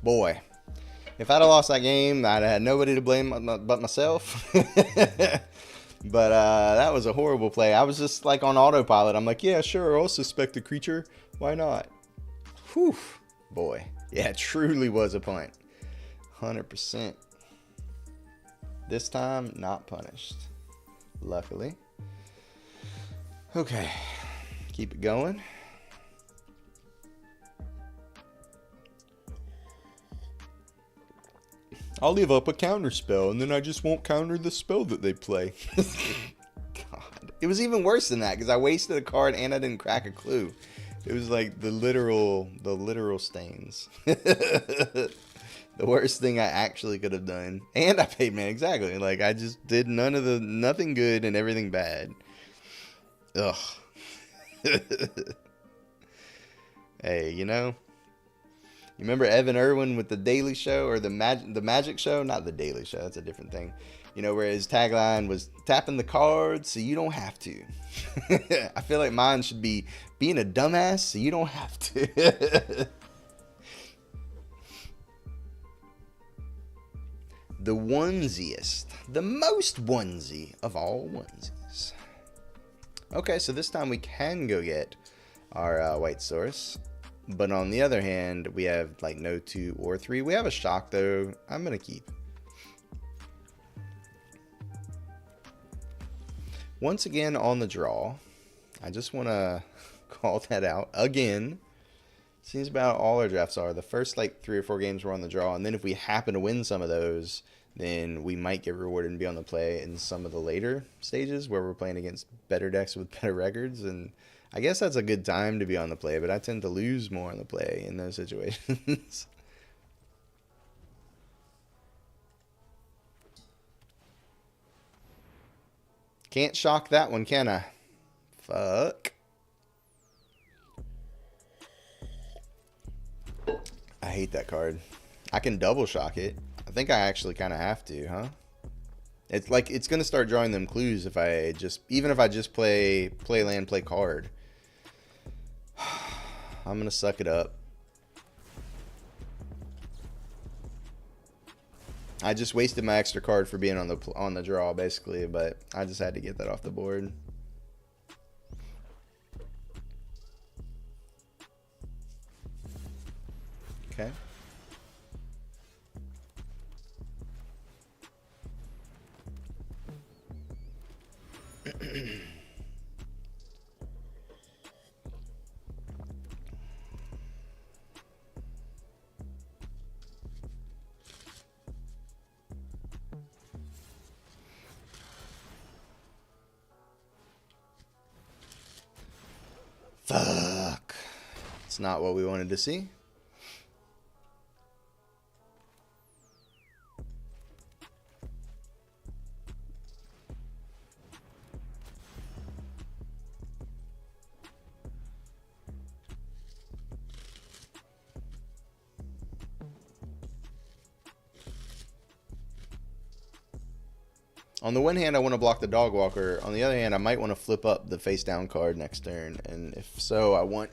[SPEAKER 1] Boy, if I'd have lost that game, I'd have had nobody to blame but myself. But that was a horrible play. I was just like on autopilot. I'm like, yeah, sure, I'll suspect the creature. Why not? Whew. Boy. Yeah, it truly was a punt. 100%. This time, not punished. Luckily. Okay. Keep it going. I'll leave up a counter spell, and then I just won't counter the spell that they play. God. It was even worse than that, because I wasted a card and I didn't crack a clue. It was like the literal stains. The worst thing I actually could have done. And I paid man, exactly. Like, I just did nothing good and everything bad. Ugh. Hey, you know, you remember Evan Irwin with the Daily Show or the Magic Show? Not the Daily Show. That's a different thing. You know, where his tagline was tapping the cards so you don't have to. I feel like mine should be being a dumbass so you don't have to. The onesiest. The most onesie of all onesies. Okay, so this time we can go get our white source. But on the other hand, we have like no 2 or 3. We have a shock though. I'm going to keep. Once again on the draw. I just want to call that out again. Seems about all our drafts are. The first like 3 or 4 games were on the draw. And then if we happen to win some of those, then we might get rewarded and be on the play in some of the later stages where we're playing against better decks with better records. And I guess that's a good time to be on the play, but I tend to lose more on the play in those situations. Can't shock that one, can I? Fuck. I hate that card. I can double shock it. I think I actually kind of have to, huh? It's like it's gonna start drawing them clues if I just play land, play card. I'm gonna suck it up. I just wasted my extra card for being on the draw basically, but I just had to get that off the board. Okay. Fuck. It's not what we wanted to see. On the one hand, I want to block the dog walker. On the other hand, I might want to flip up the face down card next turn. And if so, I want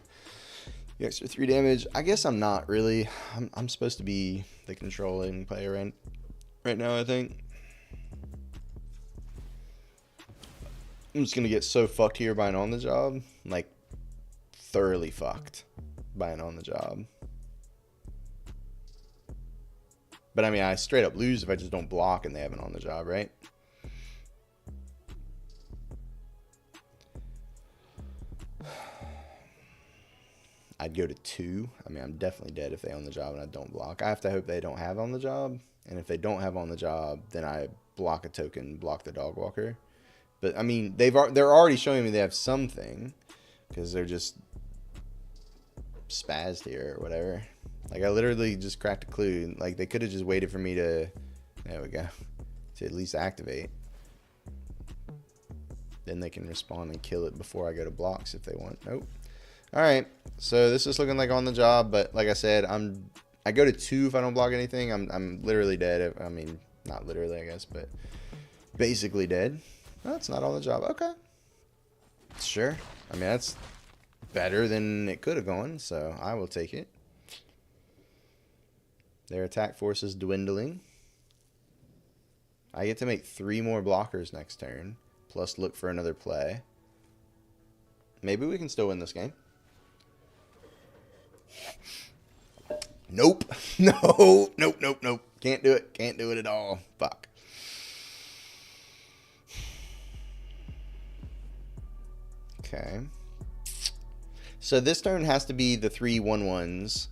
[SPEAKER 1] the extra 3 damage. I guess I'm not really. I'm supposed to be the controlling player right now, I think. I'm just going to get so fucked here by an on the job. Like, thoroughly fucked by an on the job. But I mean, I straight up lose if I just don't block and they have an on the job, right? I'd go to 2. I mean, I'm definitely dead if they own the job and I don't block. I have to hope they don't have on the job. And if they don't have on the job, then I block a token, block the dog walker. But I mean, they're already showing me they have something because they're just spazzed here or whatever. Like I literally just cracked a clue. Like they could have just waited for me to, there we go, to at least activate. Then they can respond and kill it before I go to blocks if they want. Nope. All right, so this is looking like on the job, but like I said, I go to 2 if I don't block anything. I'm literally dead. I mean, not literally, I guess, but basically dead. No, it's not on the job. Okay, sure. I mean, that's better than it could have gone, so I will take it. Their attack force is dwindling. I get to make 3 more blockers next turn, plus look for another play. Maybe we can still win this game. Nope. No. Nope, nope, nope. Can't do it. Can't do it at all. Fuck. Okay. So this turn has to be the 3 1/1s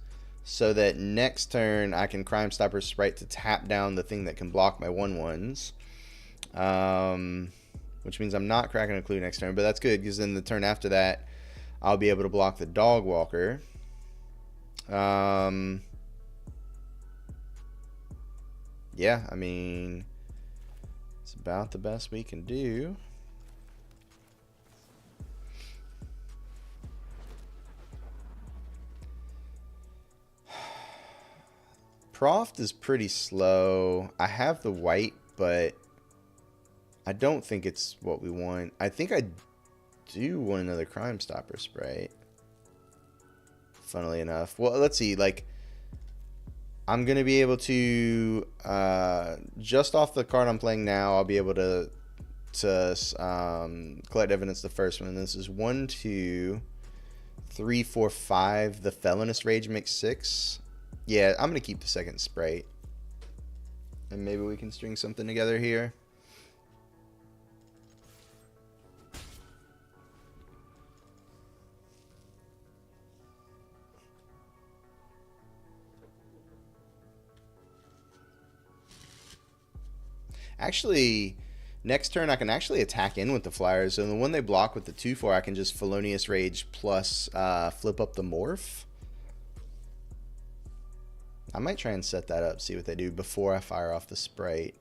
[SPEAKER 1] so that next turn I can Crime Stopper Sprite to tap down the thing that can block my 1/1s. Which means I'm not cracking a clue next turn, but that's good because then the turn after that I'll be able to block the Dog Walker. Yeah, I mean, it's about the best we can do. Proft is pretty slow. I have the white, but I don't think it's what we want. I think I do want another Crime Stopper Sprite. Funnily enough. Well, let's see. Like, I'm going to be able to, just off the card I'm playing now, I'll be able to collect evidence the first one. This is 1, 2, 3, 4, 5. The Felonious Rage makes 6. Yeah, I'm going to keep the second Sprite. And maybe we can string something together here. Actually, next turn I can actually attack in with the Flyers. So the one they block with the 2/4, I can just Felonious Rage plus flip up the Morph. I might try and set that up, see what they do before I fire off the Sprite.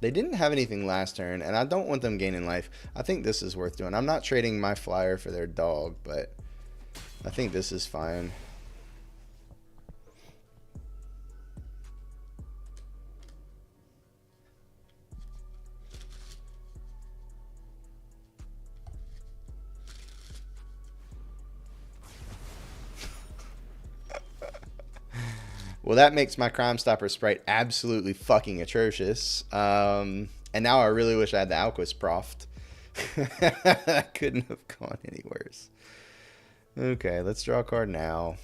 [SPEAKER 1] They didn't have anything last turn, and I don't want them gaining life. I think this is worth doing. I'm not trading my Flyer for their dog, but I think this is fine. Well, that makes my Crime Stopper Sprite absolutely fucking atrocious. And now I really wish I had the Alquist Proft. That couldn't have gone any worse. Okay, let's draw a card now.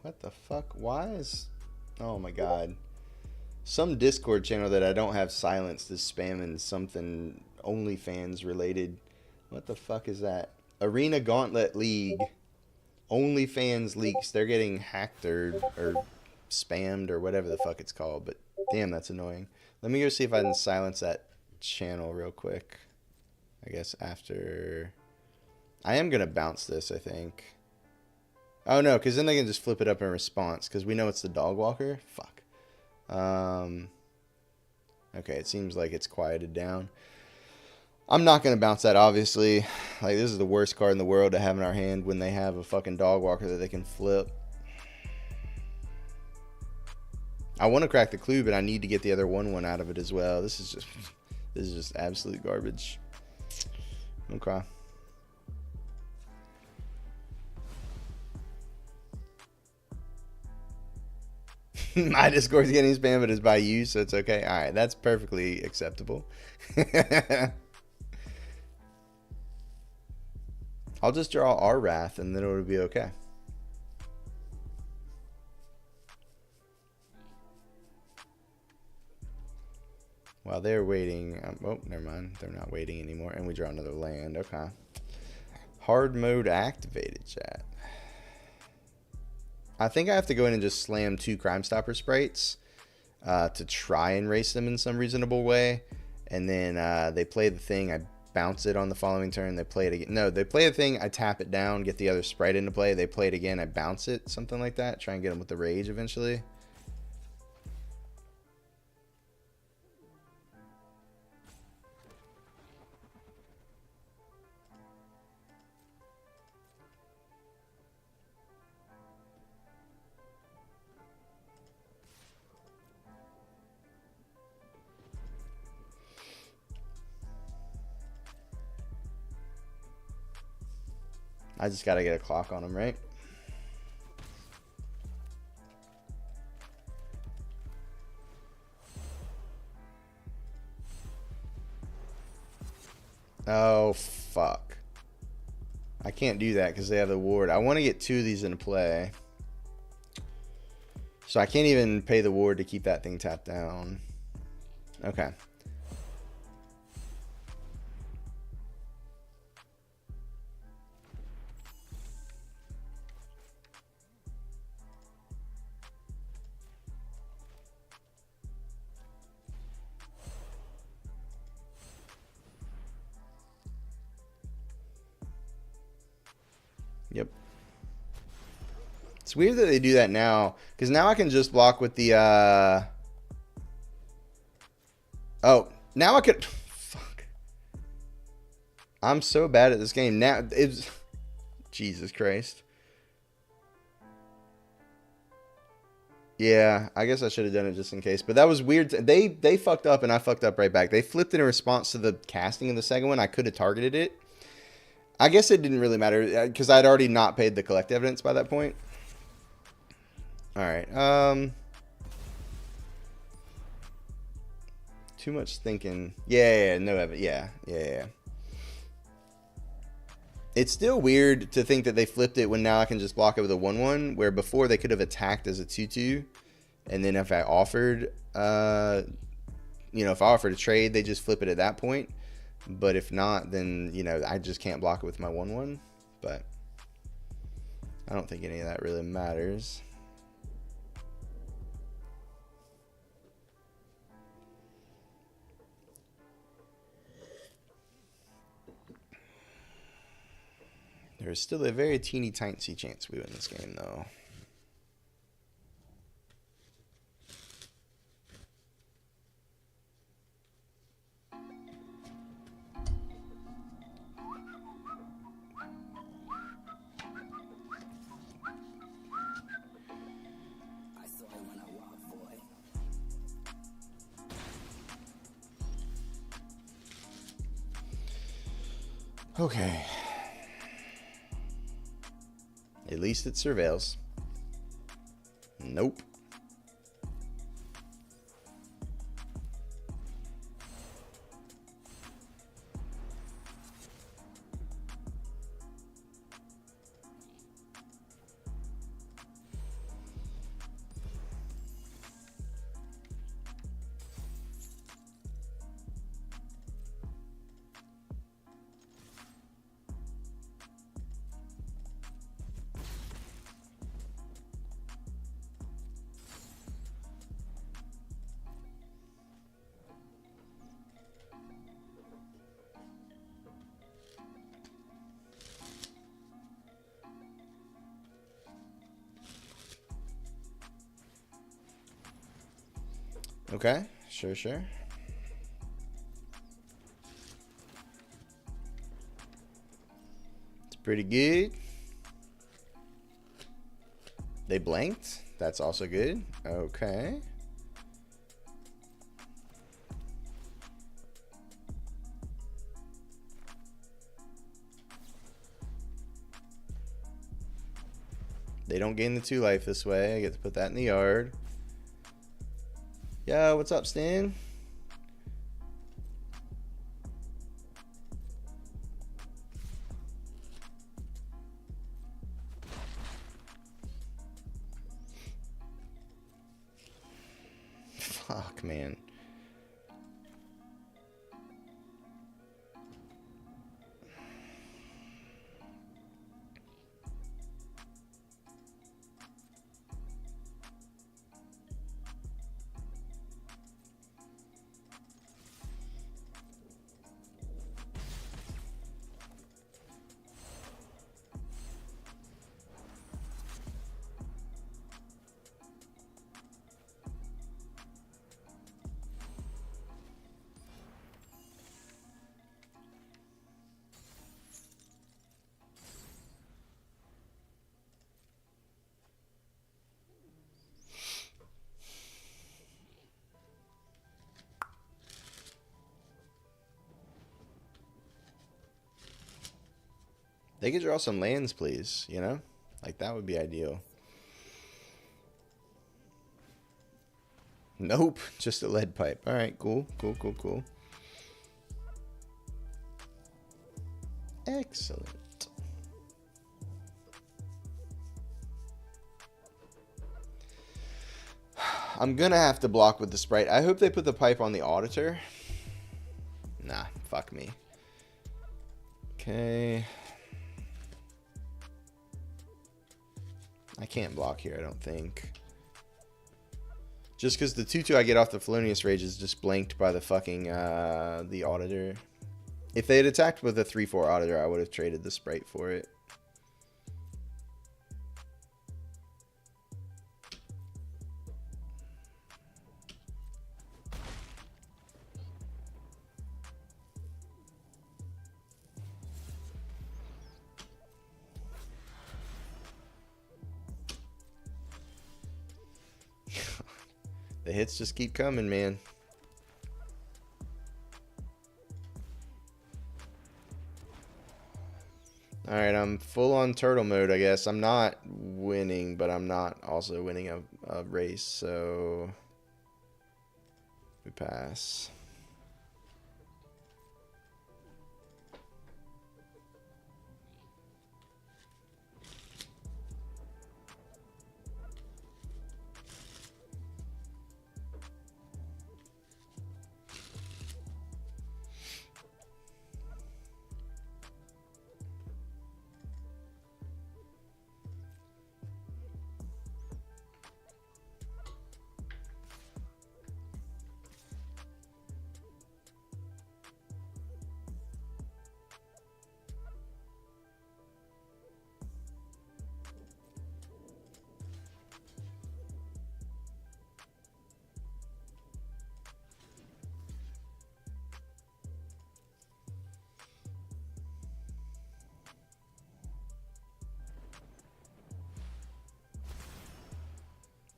[SPEAKER 1] What the fuck? Why is... Oh my god. Some Discord channel that I don't have silenced is spamming something OnlyFans related. What the fuck is that? Arena Gauntlet League. OnlyFans leaks. They're getting hacked or spammed or whatever the fuck it's called. But damn, that's annoying. Let me go see if I can silence that channel real quick. I guess after... I am going to bounce this, I think. Oh, no, because then they can just flip it up in response, because we know it's the Dog Walker. Fuck. Okay, it seems like it's quieted down. I'm not going to bounce that, obviously. Like, this is the worst card in the world to have in our hand when they have a fucking Dog Walker that they can flip. I want to crack the clue, but I need to get the other 1/1 out of it as well. This is just absolute garbage. Okay. My Discord's getting spam, but it's by you, so it's okay. All right, that's perfectly acceptable. I'll just draw our Wrath and then it'll be okay. While they're waiting, oh, never mind. They're not waiting anymore. And we draw another land. Okay. Hard mode activated, chat. I think I have to go in and just slam 2 Crime Stopper sprites to try and race them in some reasonable way. And then they play the thing. I bounce it on the following turn. They play it again. No, they play the thing. I tap it down, get the other sprite into play. They play it again. I bounce it, something like that. Try and get them with the rage eventually. I just got to get a clock on them, right? Oh, fuck. I can't do that because they have the ward. I want to get 2 of these into play. So I can't even pay the ward to keep that thing tapped down. Okay. Yep. It's weird that they do that now, because now I can just block with the oh, now I could fuck. I'm so bad at this game now. It's Jesus Christ. Yeah, I guess I should have done it just in case, but that was weird. They fucked up and I fucked up right back. They flipped in response to the casting of the second one. I could have targeted it. I guess it didn't really matter because I'd already not paid the collect evidence by that point. All right. Too much thinking. Yeah, no evidence. Yeah. It's still weird to think that they flipped it when now I can just block it with a 1/1, where before they could have attacked as a 2/2, and then if I offered, if I offered a trade, they just flip it at that point. But if not, then, I just can't block it with my 1/1. But I don't think any of that really matters. There's still a very teeny tiny chance we win this game, though. Okay. At least it surveils. Nope. Okay, sure. It's pretty good. They blanked. That's also good. Okay. They don't gain the 2 life this way. I get to put that in the yard. Yo, what's up, Stan? Fuck, man. They could draw some lands, please, you know? Like, that would be ideal. Nope, just a lead pipe. All right, cool, cool, cool, cool. Excellent. I'm gonna have to block with the Sprite. I hope they put the pipe on the Auditor. Nah, fuck me. Okay. I can't block here, I don't think. Just because the 2/2 I get off the Felonious Rage is just blanked by the fucking, the Auditor. If they had attacked with a 3/4 Auditor, I would have traded the Sprite for it. The hits just keep coming, man. Alright, I'm full on turtle mode, I guess. I'm not winning, but I'm not also winning a race, so we pass.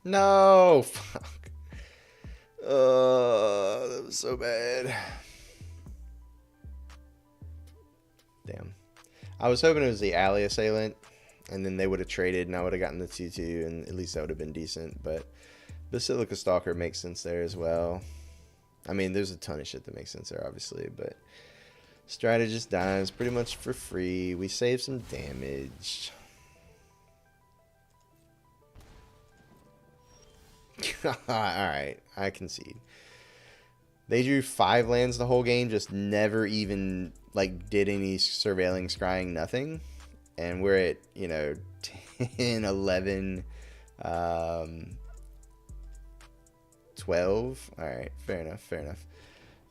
[SPEAKER 1] No, fuck. That was so bad. Damn. I was hoping it was the Alley Assailant, and then they would have traded, and I would have gotten the 2/2, and at least that would have been decent. But Basilica Stalker makes sense there as well. I mean, there's a ton of shit that makes sense there, obviously, but Strategist dies pretty much for free. We save some damage. Alright, I concede. They drew 5 lands the whole game, just never even, like, did any surveilling, scrying, nothing. And we're at, you know, 10, 11, 12. Alright, fair enough, fair enough.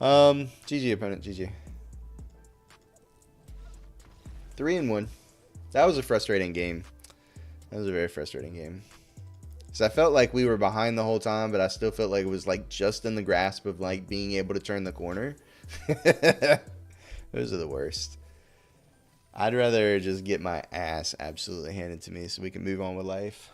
[SPEAKER 1] GG, opponent, GG. 3-1. That was a frustrating game. That was a very frustrating game. So I felt like we were behind the whole time, but I still felt like it was like just in the grasp of like being able to turn the corner. Those are the worst. I'd rather just get my ass absolutely handed to me so we can move on with life.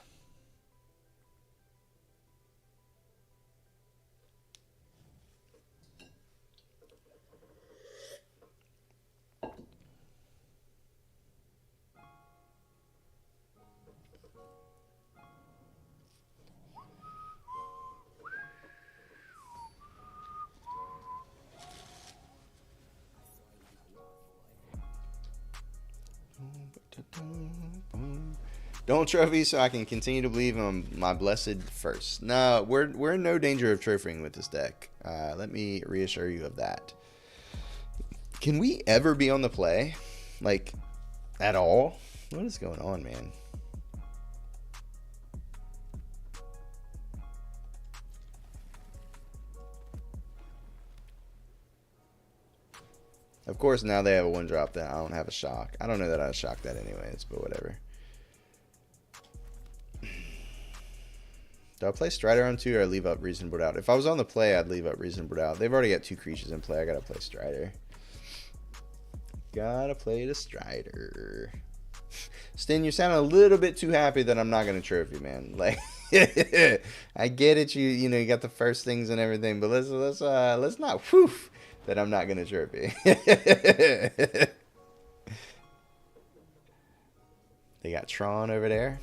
[SPEAKER 1] Don't trophy so I can continue to believe I'm my blessed first. No, we're in no danger of trophying with this deck. Let me reassure you of that. Can we ever be on the play? Like, at all? What is going on, man? Of course, now they have a 1-drop that I don't have a shock. I don't know that I'd shock that anyways, but whatever. Do I play Strider on 2 or I leave up Reasonable Doubt? If I was on the play, I'd leave up Reasonable Doubt. They've already got 2 creatures in play. I gotta play Strider. Gotta play the Strider. Stin, you sound a little bit too happy that I'm not gonna trophy, man. Like, I get it. You know, you got the first things and everything, but let's not whew that I'm not gonna trophy. They got Tron over there.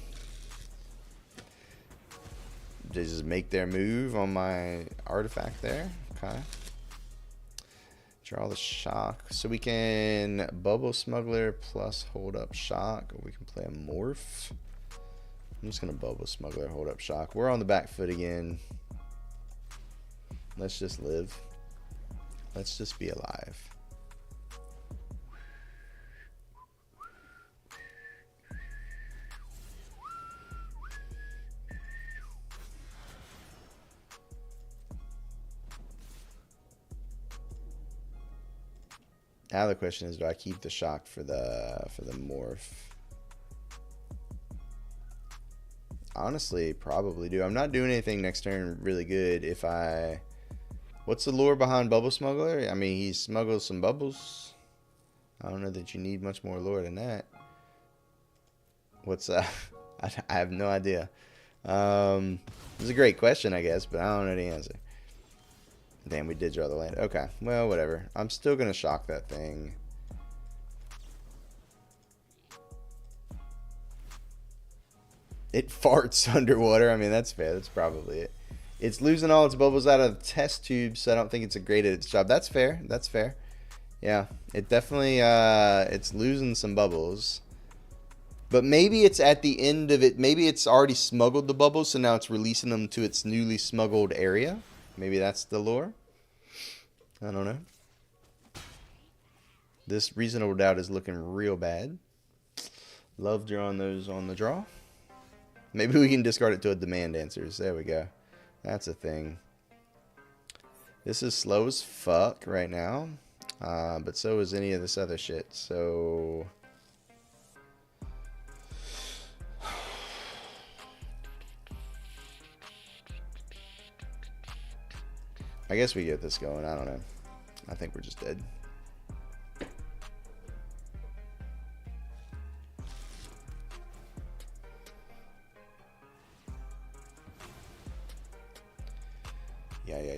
[SPEAKER 1] They just make their move on my artifact there. Okay. Draw the shock. So we can Bubble Smuggler plus hold up shock, or we can play a morph. I'm just gonna Bubble Smuggler, hold up shock. We're on the back foot again. Let's just live. Let's just be alive. Now the question is, do I keep the shock for the morph? Honestly, probably do. I'm not doing anything next turn really good if I... What's the lure behind Bubble Smuggler? I mean, he smuggles some bubbles. I don't know that you need much more lure than that. What's I have no idea. It's a great question, I guess, but I don't know the answer. Damn, we did draw the land. Okay, well, whatever. I'm still gonna shock that thing. It farts underwater. I mean, that's fair. That's probably it. It's losing all its bubbles out of the test tube, so I don't think it's a great at its job. That's fair. That's fair. Yeah, it definitely, it's losing some bubbles. But maybe it's at the end of it. Maybe it's already smuggled the bubbles, so now it's releasing them to its newly smuggled area. Maybe that's the lure. I don't know. This Reasonable Doubt is looking real bad. Love drawing those on the draw. Maybe we can discard it to a Demand Answers. There we go. That's a thing. This is slow as fuck right now. But so is any of this other shit. So... I guess we get this going. I don't know. I think we're just dead.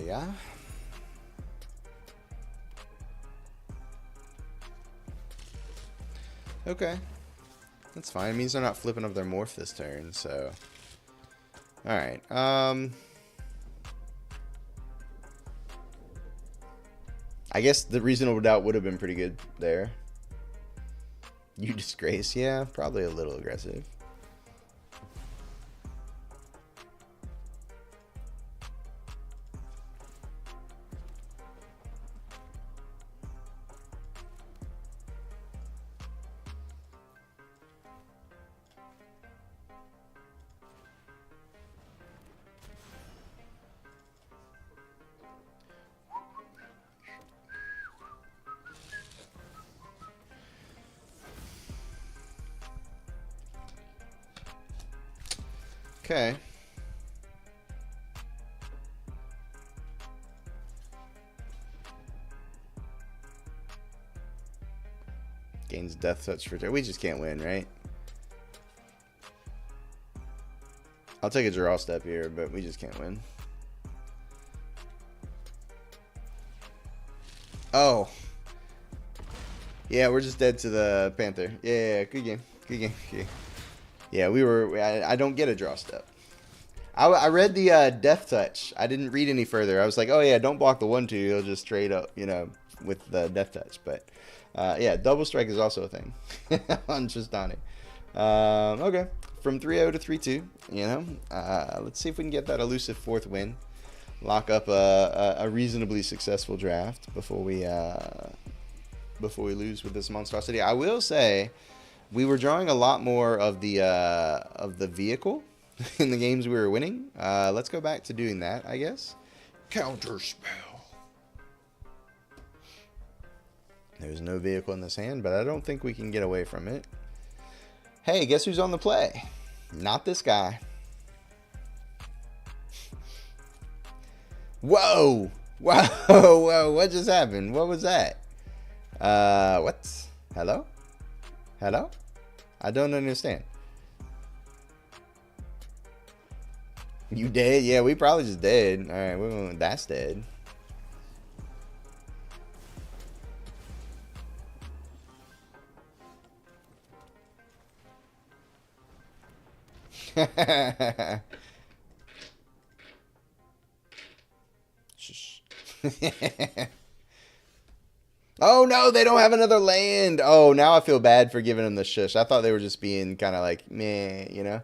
[SPEAKER 1] Yeah. Okay. That's fine. It means they're not flipping up their morph this turn, so... Alright. I guess the Reasonable Doubt would have been pretty good there. You disgrace. Yeah, probably a little aggressive. Okay. Gains death touch for turn. We just can't win, right? I'll take a draw step here, but we just can't win. Oh. Yeah, we're just dead to the Panther. Yeah, good game. Good game. Yeah, we were... I don't get a draw step. I read the death touch. I didn't read any further. I was like, oh yeah, don't block the 1/2. He'll just trade up, you know, with the death touch. But yeah, double strike is also a thing on Tristani. Okay, from 3-0 to 3-2. You know, let's see if we can get that elusive fourth win. Lock up a reasonably successful draft before we lose with this monstrosity. I will say, we were drawing a lot more of the vehicle in the games we were winning. Let's go back to doing that, I guess. Counter spell. There's no vehicle in this hand, but I don't think we can get away from it. Hey, guess who's on the play? Not this guy. Whoa! Whoa! Whoa! What just happened? What was that? What? Hello? Hello? I don't understand. You dead? Yeah, we probably just dead. Alright, that's dead. Oh no, they don't have another land. Oh, now I feel bad for giving them the shush. I thought they were just being kind of like, meh, you know.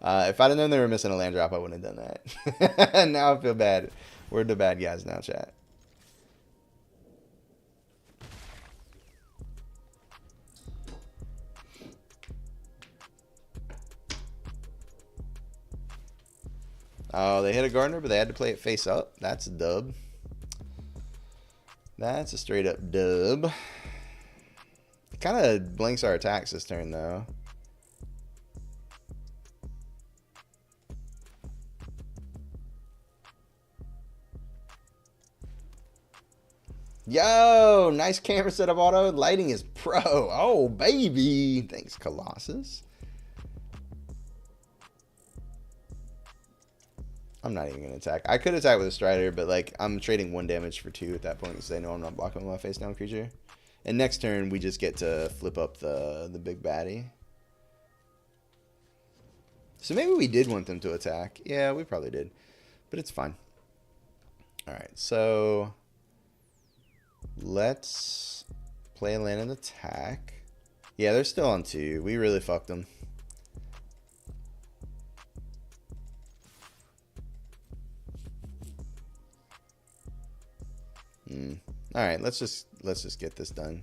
[SPEAKER 1] If I'd have known they were missing a land drop, I wouldn't have done that. Now I feel bad. We're the bad guys now, chat. Oh, they hit a Gardener, but they had to play it face up. That's a dub. That's a straight up dub. It kind of blinks our attacks this turn, though. Yo, nice camera setup, Auto. Lighting is pro. Oh, baby. Thanks, Colossus. I'm not even going to attack. I could attack with a Strider, but like I'm trading 1 damage for 2 at that point because they know I'm not blocking with my face down creature. And next turn, we just get to flip up the big baddie. So maybe we did want them to attack. Yeah, we probably did. But it's fine. Alright, so let's play a land and attack. Yeah, they're still on 2. We really fucked them. All right, let's just get this done.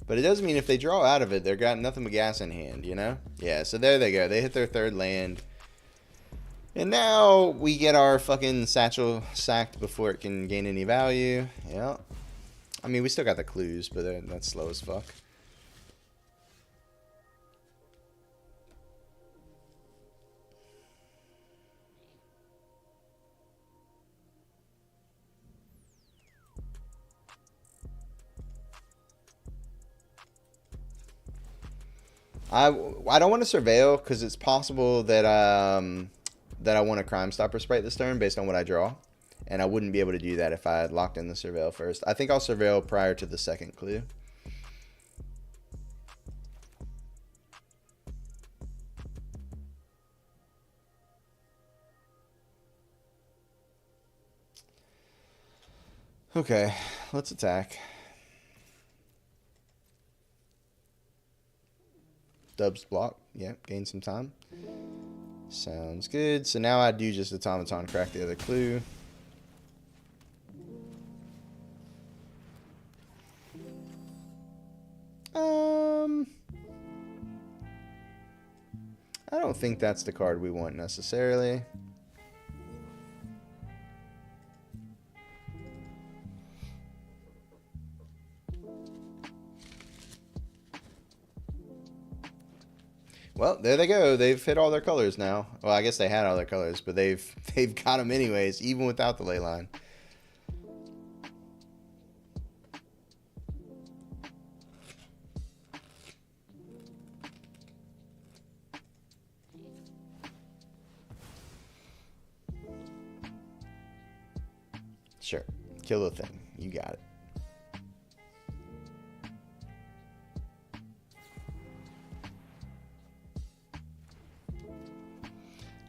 [SPEAKER 1] But it does mean if they draw out of it, they've got nothing but gas in hand, you know? Yeah, so there they go. They hit their 3rd land. And now we get our fucking satchel sacked before it can gain any value. Yeah. I mean, we still got the clues, but that's slow as fuck. I don't want to surveil because it's possible that that I want a Crime Stopper sprite this turn based on what I draw. And I wouldn't be able to do that if I had locked in the surveil first. I think I'll surveil prior to the 2nd clue. Okay, let's attack. Dubs block. Yep, gain some time. Sounds good. So now I do just Automaton crack the other clue. I don't think that's the card we want necessarily. Well, there they go. They've hit all their colors now. Well, I guess they had all their colors, but they've got them anyways, even without the ley line. Sure. Kill the thing. You got it.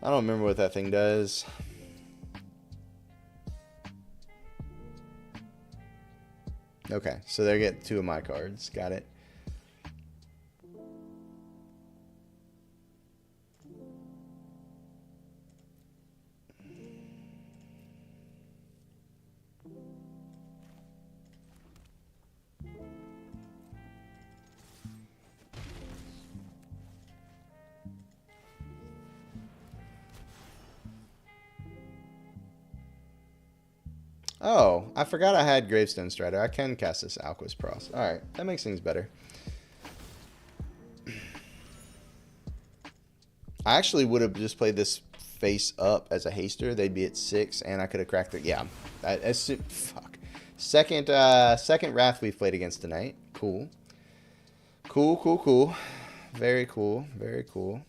[SPEAKER 1] I don't remember what that thing does. Okay, so they get 2 of my cards. Got it. Oh, I forgot I had Gravestone Strider. I can cast this Alquist Pross. Alright, that makes things better. I actually would have just played this face up as a haster. They'd be at 6, and I could have cracked it. Yeah, fuck. Second Wrath we've played against tonight. Cool. Cool, cool, cool. Very cool, very cool.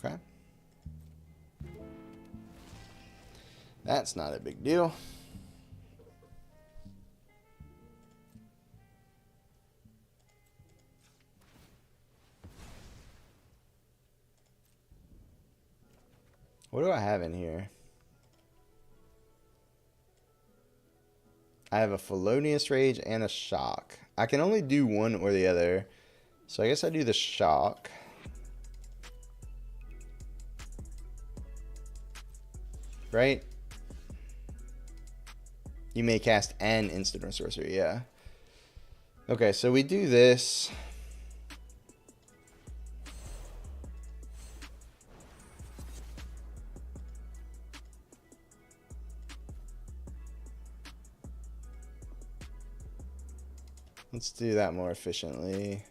[SPEAKER 1] Okay. That's not a big deal. What do I have in here? I have a Felonious Rage and a Shock. I can only do one or the other. So I guess I do the Shock. Right? You may cast an instant or sorcery, yeah. Okay, so we do this. Let's do that more efficiently.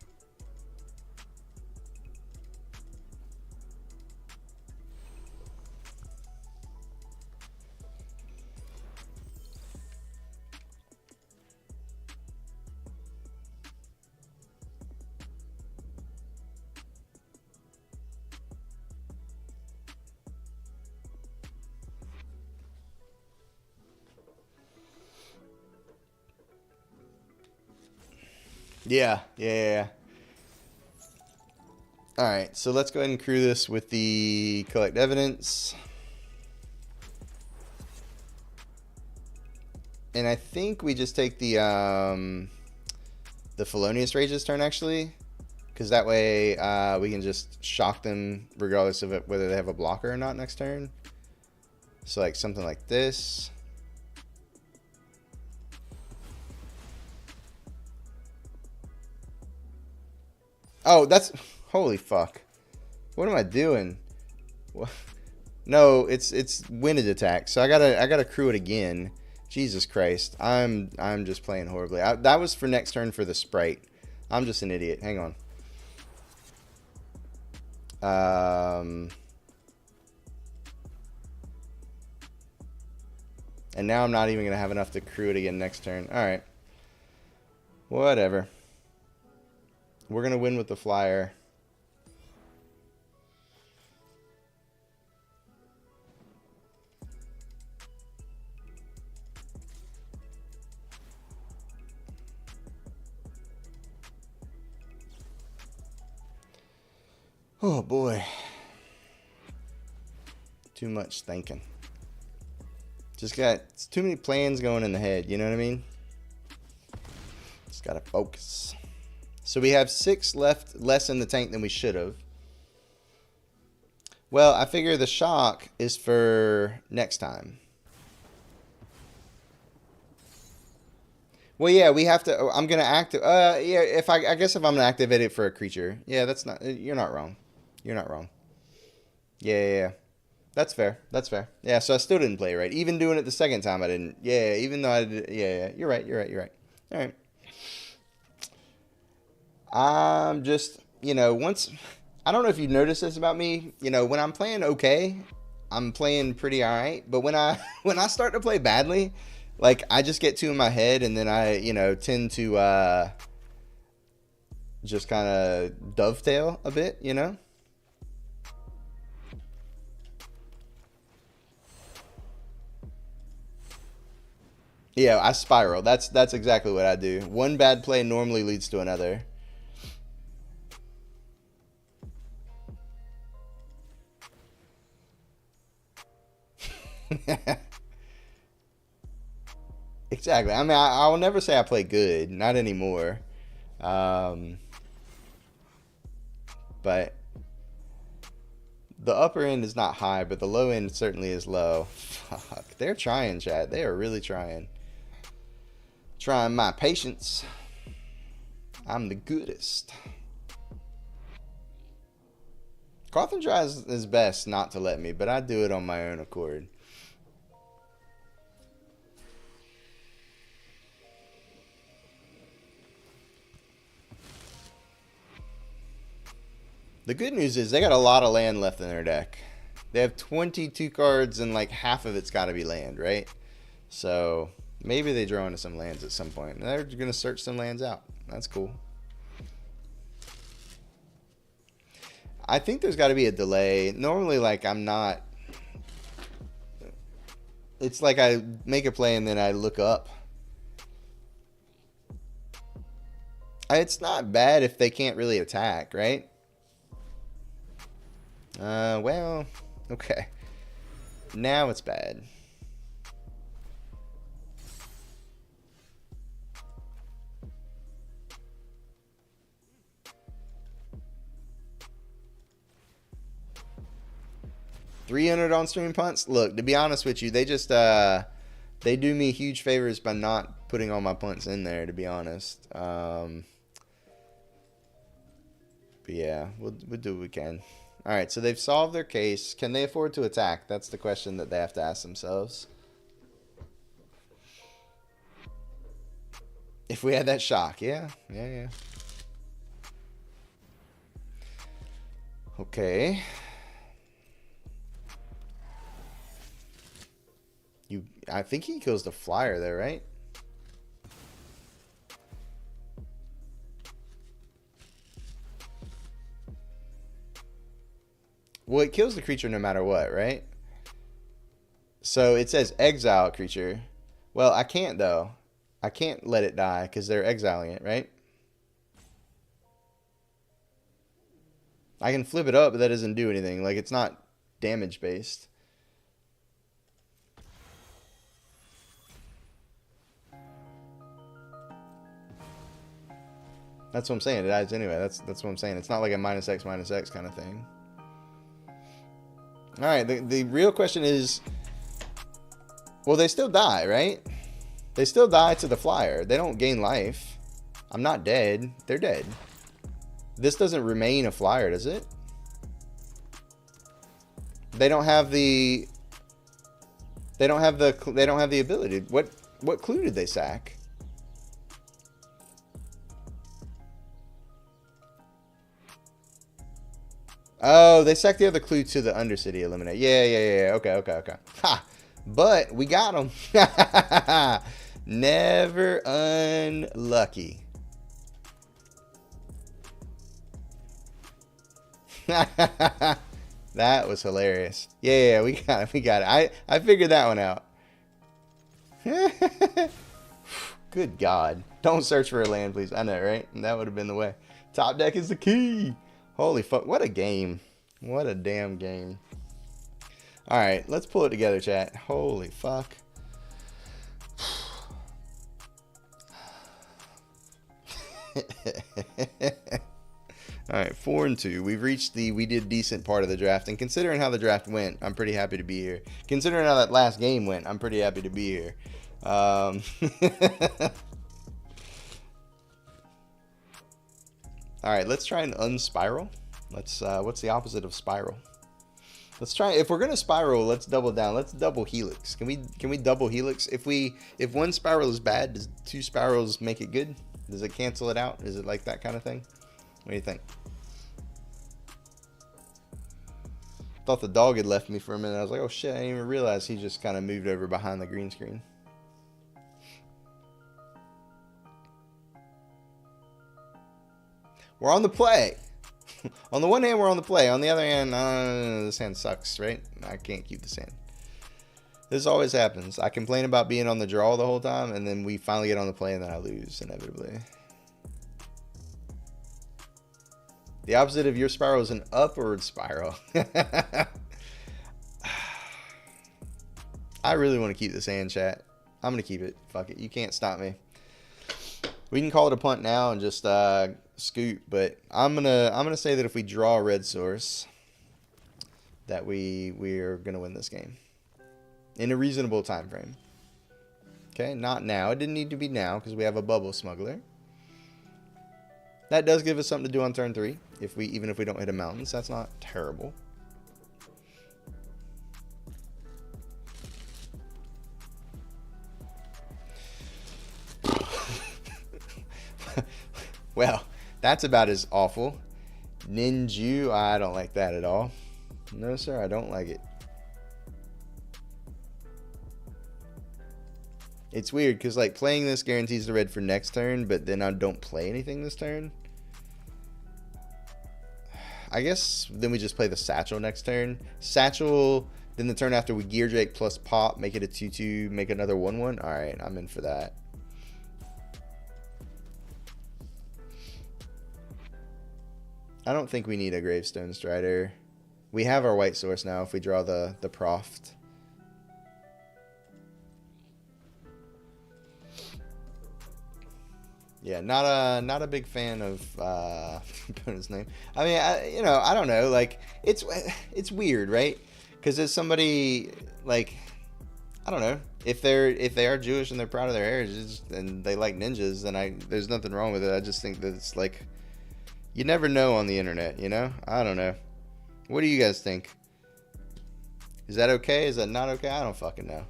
[SPEAKER 1] Yeah. Alright, so let's go ahead and crew this with the Collect Evidence. And I think we just take the Felonious Rage's turn, actually. Because that way we can just shock them regardless of whether they have a blocker or not next turn. So like something like this. Oh, that's... Holy fuck. What am I doing? What? No, it's winded attack. So I gotta crew it again. Jesus Christ. I'm just playing horribly. That was for next turn for the Sprite. I'm just an idiot. Hang on. And now I'm not even gonna have enough to crew it again next turn. Alright. Whatever. We're gonna win with the flyer. Oh boy. Too much thinking. Just got too many plans going in the head, you know what I mean? Just gotta focus. So we have 6 left, less in the tank than we should have. Well, I figure the shock is for next time. Well, yeah, we have to. I'm gonna active. Yeah. If I guess if I'm gonna activate it for a creature, yeah, that's not. You're not wrong. You're not wrong. Yeah. That's fair. That's fair. Yeah. So I still didn't play right. Even doing it the second time, I didn't. Yeah. Even though I did. Yeah. You're right. You're right. All right. I'm just. Once. I don't know if you've noticed this about me. When I'm playing okay, I'm playing pretty all right. But when I start to play badly. Like, I just get too in my head, and then I, tend to just kind of dovetail a bit, Yeah, I spiral. That's exactly what I do. One bad play normally leads to another. Exactly. I mean, I will never say I play good. Not anymore. But the upper end is not high, but the low end certainly is low. Fuck. They're trying, chat. They are really trying. Trying my patience. I'm the goodest. Carthen tries his best not to let me, but I do it on my own accord. The good news is they got a lot of land left in their deck. They have 22 cards and like half of it's got to be land, right? So maybe they draw into some lands at some point. They're going to search some lands out. That's cool. I think there's got to be a delay. Normally, like, I'm not... It's like I make a play and then I look up. It's not bad if they can't really attack, right? Well, okay. Now it's bad. $300 on stream punts. Look, to be honest with you, they just they do me huge favors by not putting all my punts in there. To be honest, but yeah, we'll do what we can. All right, so they've solved their case. Can they afford to attack? That's the question that they have to ask themselves. If we had that shock, yeah. Okay. I think he kills the flyer there, right? Well, it kills the creature no matter what, right? So it says exile creature. Well, I can't, though. I can't let it die because they're exiling it, right? I can flip it up, but that doesn't do anything. Like, it's not damage-based. That's what I'm saying. It dies anyway. That's what I'm saying. It's not like a -X kind of thing. All right. The real question is, well, they still die, right? They still die to the flyer. They don't gain life. I'm not dead. They're dead. This doesn't remain a flyer, does it? They don't have the. They don't have the ability. What clue did they sack? Oh, they sacked the other clue to the Undercity eliminate. Yeah. Okay. Ha! But we got them. Never unlucky. That was hilarious. Yeah, we got it. I figured that one out. Good God. Don't search for a land, please. I know, right? That would have been the way. Top deck is the key. Holy fuck. What a game. What a damn game. Alright, let's pull it together, chat. Holy fuck. Alright, 4 and 2. We've reached we did decent part of the draft. And considering how the draft went, I'm pretty happy to be here. Considering how that last game went, I'm pretty happy to be here. Alright, let's try and unspiral. Let's what's the opposite of spiral? Let's try, if we're gonna spiral, let's double down. Let's double helix. Can we double helix? If one spiral is bad, does 2 spirals make it good? Does it cancel it out? Is it like that kind of thing? What do you think? Thought the dog had left me for a minute. I was like, oh shit, I didn't even realize he just kind of moved over behind the green screen. We're on the play. On the one hand, we're on the play. On the other hand, this hand sucks, right? I can't keep this hand. This always happens. I complain about being on the draw the whole time, and then we finally get on the play, and then I lose, inevitably. The opposite of your spiral is an upward spiral. I really want to keep this hand, chat. I'm going to keep it. Fuck it. You can't stop me. We can call it a punt now and just scoot, but I'm gonna say that if we draw a red source, that we're gonna win this game in a reasonable time frame. Okay, not now. It didn't need to be now because we have a bubble smuggler. That does give us something to do on turn 3. Even if we don't hit a mountain, so that's not terrible. Well, that's about as awful. Ninju, I don't like that at all. No, sir, I don't like it. It's weird, because like playing this guarantees the red for next turn, but then I don't play anything this turn. I guess then we just play the Satchel next turn. Satchel, then the turn after we Gear Drake plus pop, make it a 2-2, make another 1-1. Alright, I'm in for that. I don't think we need a Gravestone Strider. We have our white source now if we draw the Proft. Yeah, not a big fan of his name. I mean, I don't know. Like it's weird, right? Because as somebody like, I don't know, if they are Jewish and they're proud of their heritage and they like ninjas, then there's nothing wrong with it. I just think that it's like, you never know on the internet, you know? I don't know. What do you guys think? Is that okay? Is that not okay? I don't fucking know.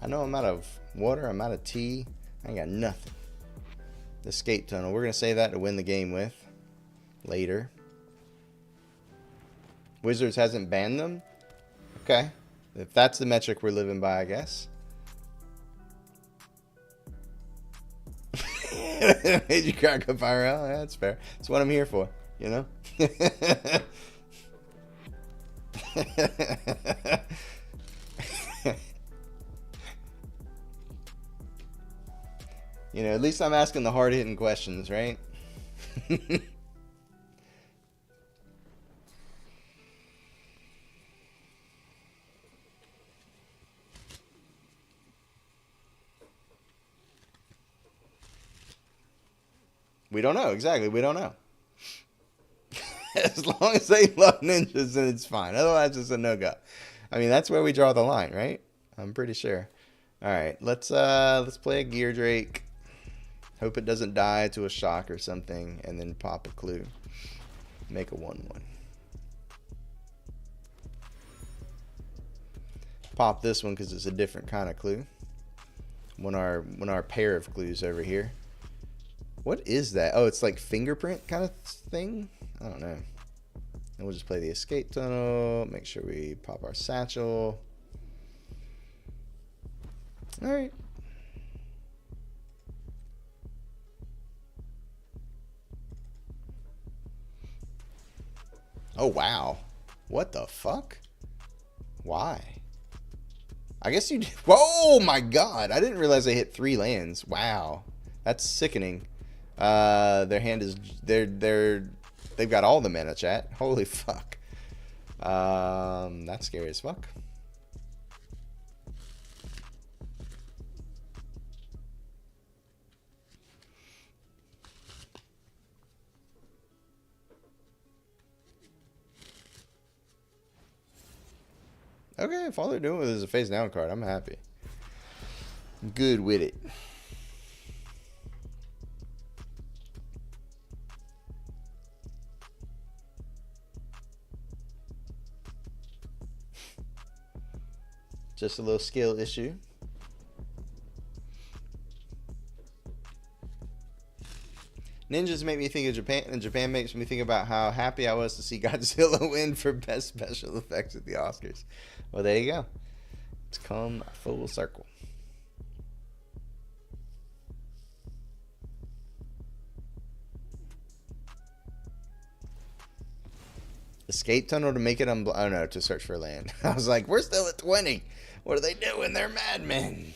[SPEAKER 1] I know I'm out of water. I'm out of tea. I ain't got nothing. The Escape Tunnel. We're going to save that to win the game with later. Wizards hasn't banned them? Okay. If that's the metric we're living by, I guess. Made you crack up IRL? Yeah, that's fair. That's what I'm here for, you know? You know, at least I'm asking the hard-hitting questions, right? We don't know. Exactly. We don't know. As long as they love ninjas, then it's fine. Otherwise, it's a no-go. I mean, that's where we draw the line, right? I'm pretty sure. All right. Let's play a Gear Drake. Hope it doesn't die to a shock or something, and then pop a clue. Make a 1-1. Pop this one because it's a different kind of clue. When our pair of clues over here. What is that? Oh, it's like fingerprint kind of thing? I don't know. And we'll just play the Escape Tunnel. Make sure we pop our Satchel. Alright. Oh, wow. What the fuck? Why? I guess you did. Oh my god. I didn't realize they hit 3 lands. Wow. That's sickening. Their hand is... Their They've got all the mana, chat. Holy fuck. That's scary as fuck. Okay, if all they're doing is a face down card, I'm happy. I'm good with it. Just a little skill issue. Ninjas make me think of Japan, and Japan makes me think about how happy I was to see Godzilla win for best special effects at the Oscars. Well, there you go. It's come full circle. Escape tunnel to make it oh no, to search for land. I was like, we're still at 20. What are they doing? They're madmen.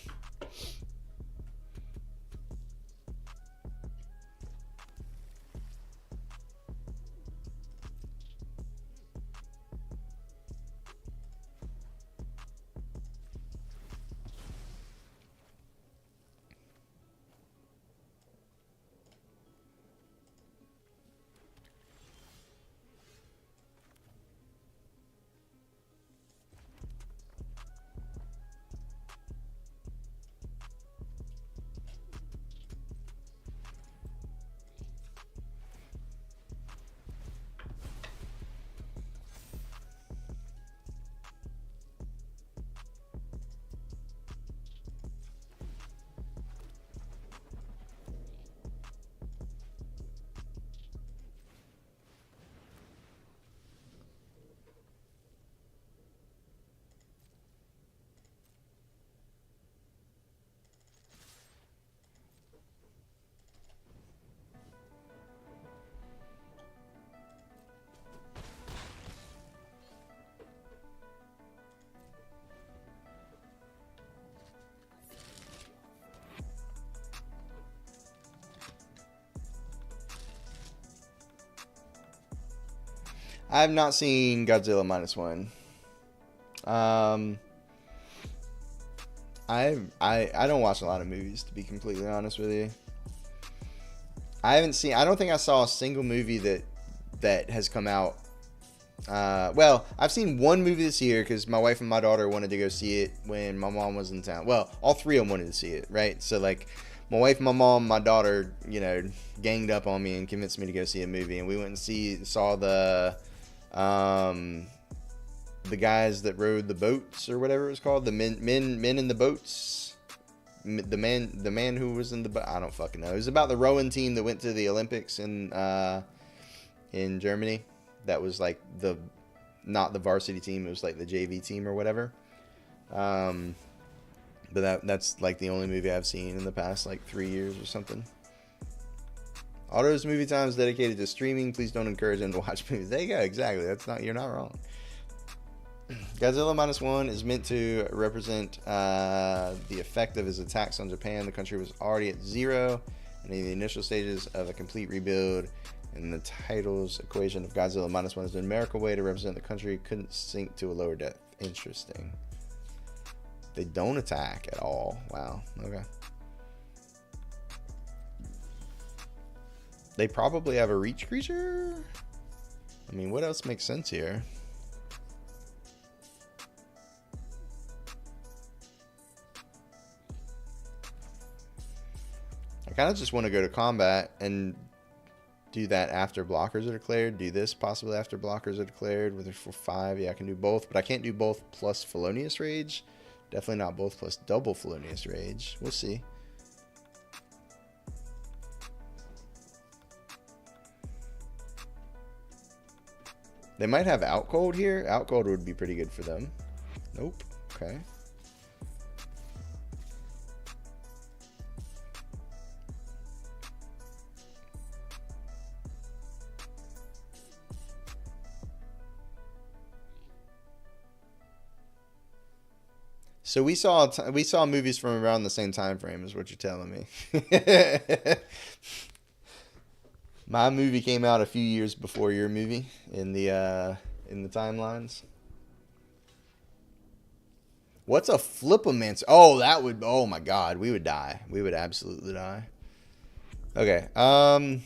[SPEAKER 1] I have not seen Godzilla -1. I don't watch a lot of movies, to be completely honest with you. I don't think I saw a single movie that has come out. Well, I've seen one movie this year because my wife and my daughter wanted to go see it when my mom was in town. Well, all three of them wanted to see it, right? So like, my wife, my mom, my daughter, ganged up on me and convinced me to go see a movie, and we went and saw the guys that rowed the boats, or whatever it was called, the men in the boats, the man who was in the boat. I don't fucking know. It was about the rowing team that went to the Olympics in Germany. That was like not the varsity team. It was like the JV team or whatever. But that's like the only movie I've seen in the past like 3 years or something. Otto's movie time is dedicated to streaming. Please don't encourage him to watch movies. There you go. Exactly. You're not wrong. Godzilla -1 is meant to represent the effect of his attacks on Japan. The country was already at 0 and in the initial stages of a complete rebuild. And the title's equation of Godzilla -1 is a numerical way to represent the country couldn't sink to a lower depth. Interesting. They don't attack at all. Wow. Okay. They probably have a reach creature? I mean, what else makes sense here? I kind of just want to go to combat and do that after blockers are declared. Do this possibly after blockers are declared with it for 5. Yeah, I can do both, but I can't do both plus Felonious Rage. Definitely not both plus double Felonious Rage. We'll see. They might have Out Cold here. Out Cold would be pretty good for them. Nope. Okay. So we saw movies from around the same time frame, is what you're telling me. My movie came out a few years before your movie in the timelines. What's a flipamancer? Oh, that would. Oh my God, we would die. We would absolutely die. Okay. Am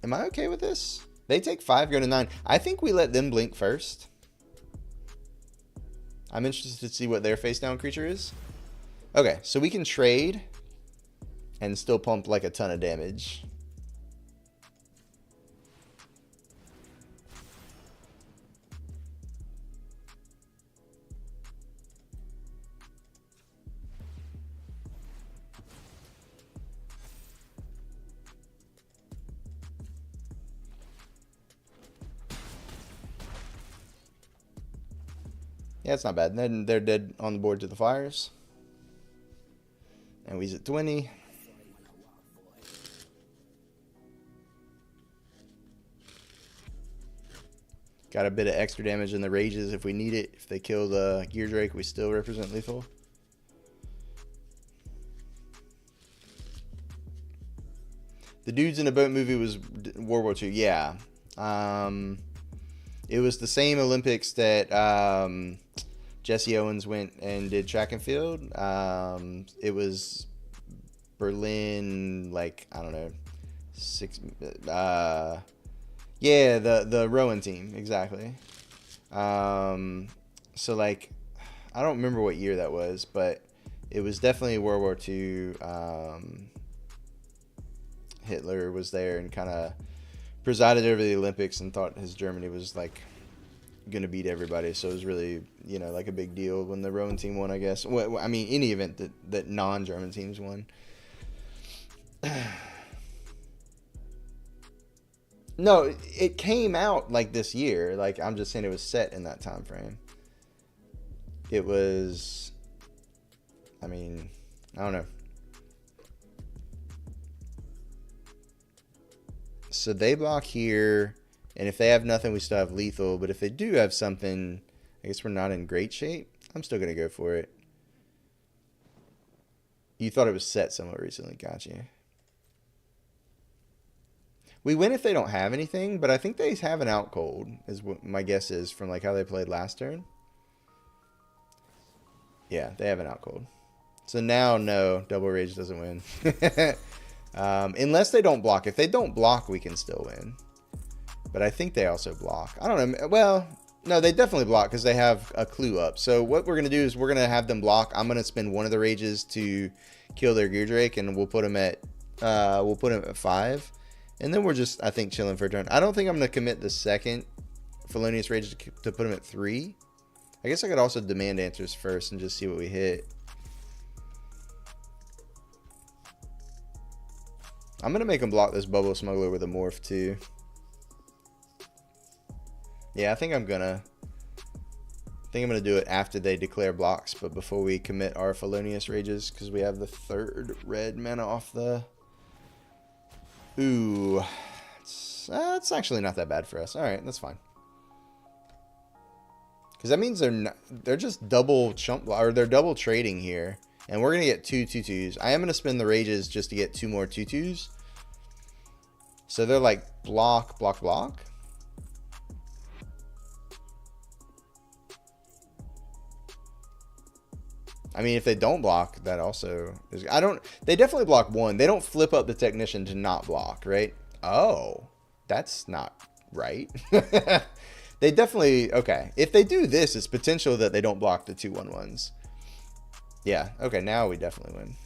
[SPEAKER 1] I okay with this? They take 5, go to 9. I think we let them blink first. I'm interested to see what their face down creature is. Okay, so we can trade and still pump like a ton of damage. Yeah, it's not bad. Then they're dead on the board to the fires. And we's at 20. Got a bit of extra damage in the rages if we need it. If they kill the Gear Drake, we still represent lethal. The dudes in a boat movie was World War II. Yeah. It was the same Olympics that Jesse Owens went and did track and field. It was Berlin, like, I don't know, yeah, the rowing team, exactly. So, like, I don't remember what year that was, but it was definitely World War II. Hitler was there and kind of presided over the Olympics and thought his Germany was, like, going to beat everybody. So it was really, you know, like a big deal when the rowing team won, I guess. Well, I mean, any event that non-German teams won. No, it came out like this year. Like, I'm just saying it was set in that time frame. It was, I mean, I don't know. So they block here, and if they have nothing, we still have lethal. But if they do have something, I guess we're not in great shape. I'm still going to go for it. You thought it was set somewhat recently. Gotcha. We win if they don't have anything, but I think they have an out cold, is what my guess is from like how they played last turn. Yeah, they have an out cold. So now, no, double rage doesn't win. Unless they don't block. If they don't block, we can still win. But I think they also block. I don't know. Well, no, they definitely block because they have a clue up. So what we're going to do is we're going to have them block. I'm going to spend one of the rages to kill their Gear Drake, and we'll put them at 5. And then we're just, I think, chilling for a turn. I don't think I'm going to commit the second Felonious Rage to put him at 3. I guess I could also demand answers first and just see what we hit. I'm going to make him block this Bubble Smuggler with a Morph, too. Yeah, I think I'm going to do it after they declare blocks, but before we commit our Felonious Rages, because we have the 3rd red mana off the... Ooh, it's actually not that bad for us. All right, that's fine. Because that means they're just double chump, or they're double trading here, and we're gonna get 2 2/2s. I am gonna spend the rages just to get 2 more 2/2s. So they're like block, block, block. I mean, if they don't block, that also is... They definitely block 1. They don't flip up the Technician to not block, right? Oh, that's not right. They definitely... Okay. If they do this, it's potential that they don't block the 2/1/1s. Yeah. Okay, now we definitely win.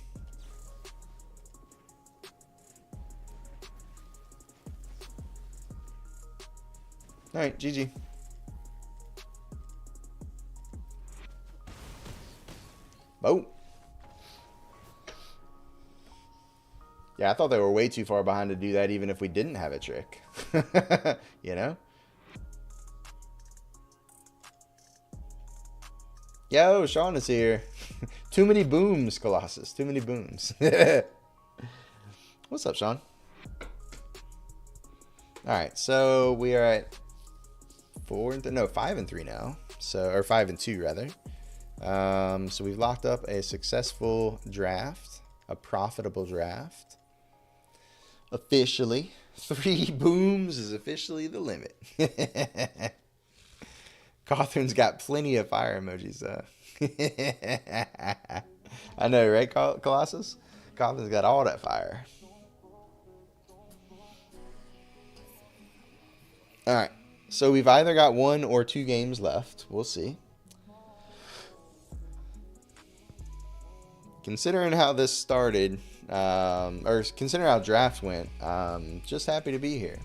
[SPEAKER 1] All right, GG. Oh. Yeah, I thought they were way too far behind to do that even if we didn't have a trick. You know? Yo, Sean is here. Too many booms, Colossus. Too many booms. What's up, Sean? Alright, so we are at 5 and 3 now. So, or 5 and 2 rather. So we've locked up a successful draft, a profitable draft. Officially, 3 booms is officially the limit. Cawthorne's got plenty of fire emojis, though. I know, right, Colossus? Cawthorne's got all that fire. All right, so we've either got 1 or 2 games left. We'll see. Considering how this started, or considering how drafts went, just happy to be here.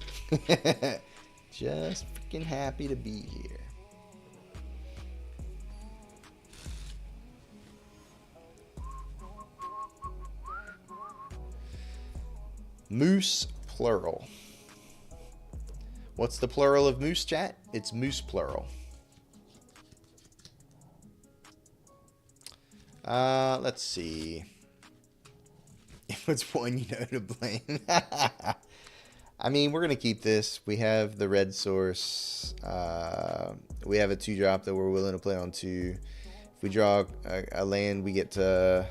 [SPEAKER 1] Just freaking happy to be here. Moose plural. What's the plural of moose, chat? It's moose plural. Let's see. What's one you know to blame? I mean, we're going to keep this. We have the red source. We have a 2-drop that we're willing to play on 2. If we draw a land, we get to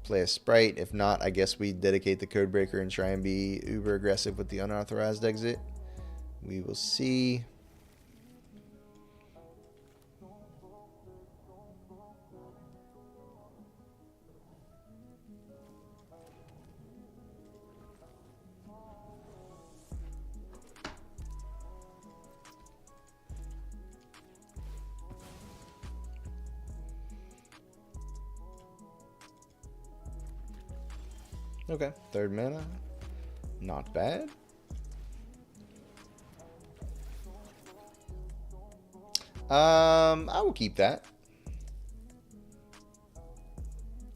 [SPEAKER 1] play a sprite. If not, I guess we dedicate the code breaker and try and be uber aggressive with the unauthorized exit. We will see. Okay, 3rd mana. Not bad. I will keep that.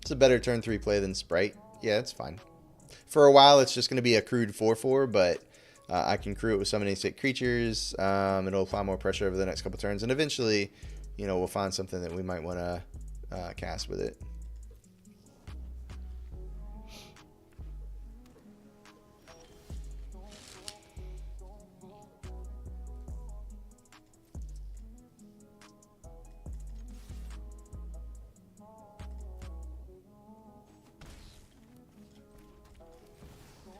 [SPEAKER 1] It's a better turn 3 play than Sprite. Yeah, it's fine. For a while, it's just going to be a crude 4/4, but I can crew it with summoning state creatures. It'll apply more pressure over the next couple turns, and eventually, we'll find something that we might want to cast with it.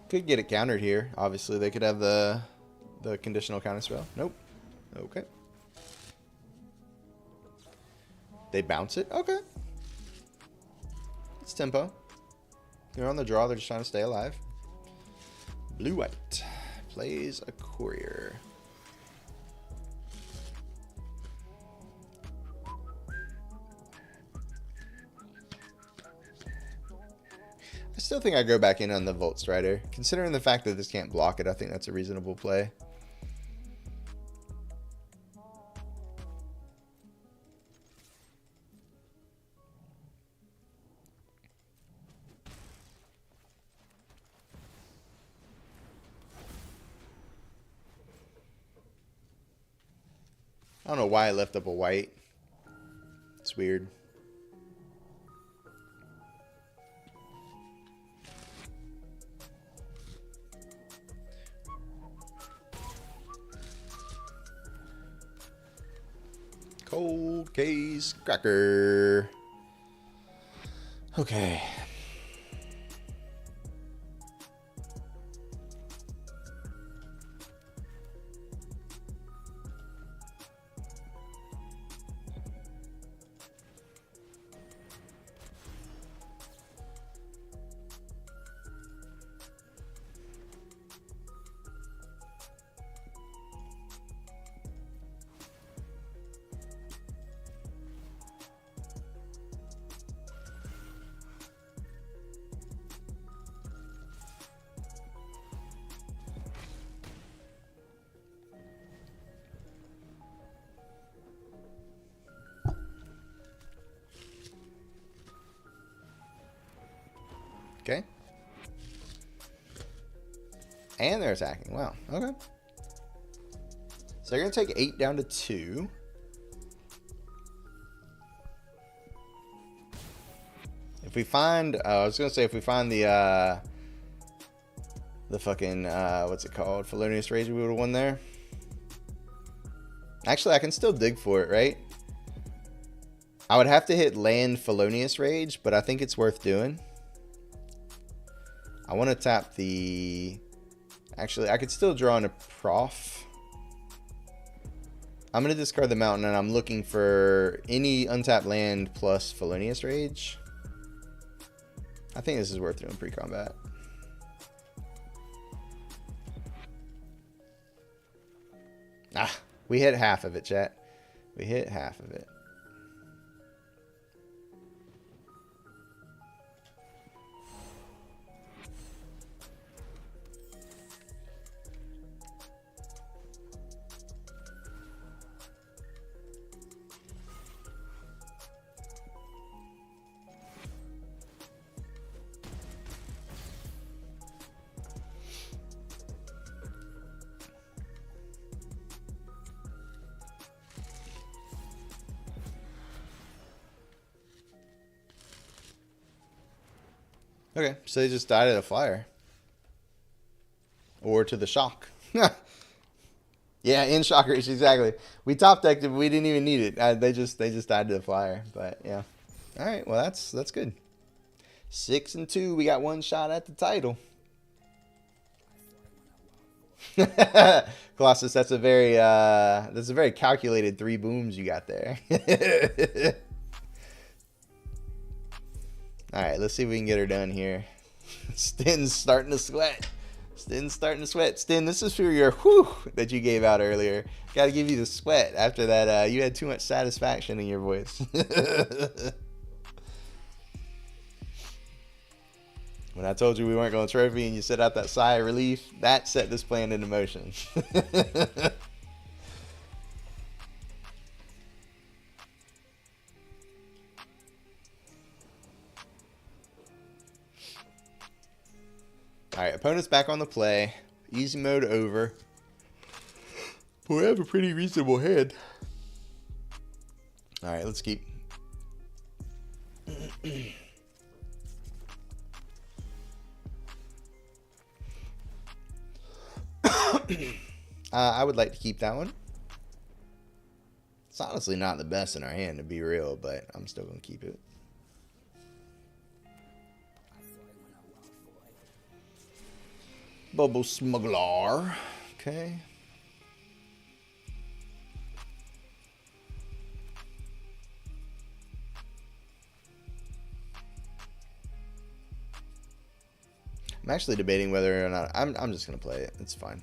[SPEAKER 1] Could get it countered here. Obviously, they could have the conditional counter spell. Nope. Okay. They bounce it? Okay. It's tempo. They're on the draw. They're just trying to stay alive. Blue-white plays a courier. I still think I go back in on the Volt Strider. Considering the fact that this can't block it, I think that's a reasonable play. I don't know why I left up a white. It's weird. Cold case cracker. Okay. Okay. And they're attacking. Wow. Okay. So they're going to take 8 down to 2. If we find, I was going to say if we find the fucking, what's it called? Felonious Rage, we would have won there. Actually, I can still dig for it, right? I would have to hit land Felonious Rage, but I think it's worth doing. I want to tap the... Actually, I could still draw in a prof. I'm going to discard the mountain, and I'm looking for any untapped land plus Felonious Rage. I think this is worth doing pre-combat. Ah, we hit half of it, chat. We hit half of it. Okay, so they just died at a flyer. Or to the shock. Yeah, in shock reach, exactly. We top decked it, but we didn't even need it. They just died to the flyer. But yeah. Alright, well that's good. 6-2, we got one shot at the title. Colossus, that's a very calculated 3 booms you got there. Alright, let's see if we can get her done here. Stin's starting to sweat. Stin's starting to sweat. Stin, this is for your whew that you gave out earlier. Gotta give you the sweat after that. You had too much satisfaction in your voice. When I told you we weren't going to trophy and you set out that sigh of relief, that set this plan into motion. Alright, opponent's back on the play. Easy mode over. But we have a pretty reasonable hand. Alright, let's keep. I would like to keep that one. It's honestly not the best in our hand, to be real, but I'm still going to keep it. Bubble Smuggler. Okay. I'm actually debating whether or not I'm just gonna play it. It's fine.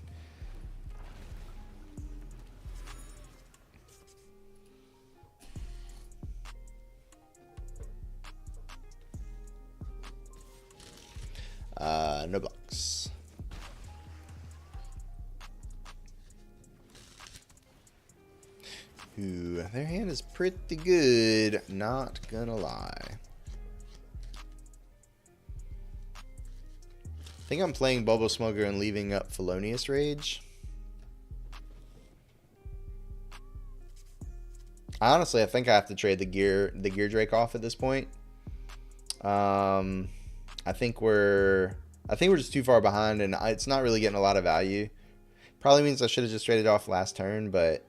[SPEAKER 1] No blocks. Ooh, their hand is pretty good, not gonna lie. I think I'm playing Bubble Smuggler and leaving up Felonious Rage. Honestly, I think I have to trade the gear Drake off at this point. I think we're just too far behind, and it's not really getting a lot of value. Probably means I should have just traded off last turn, but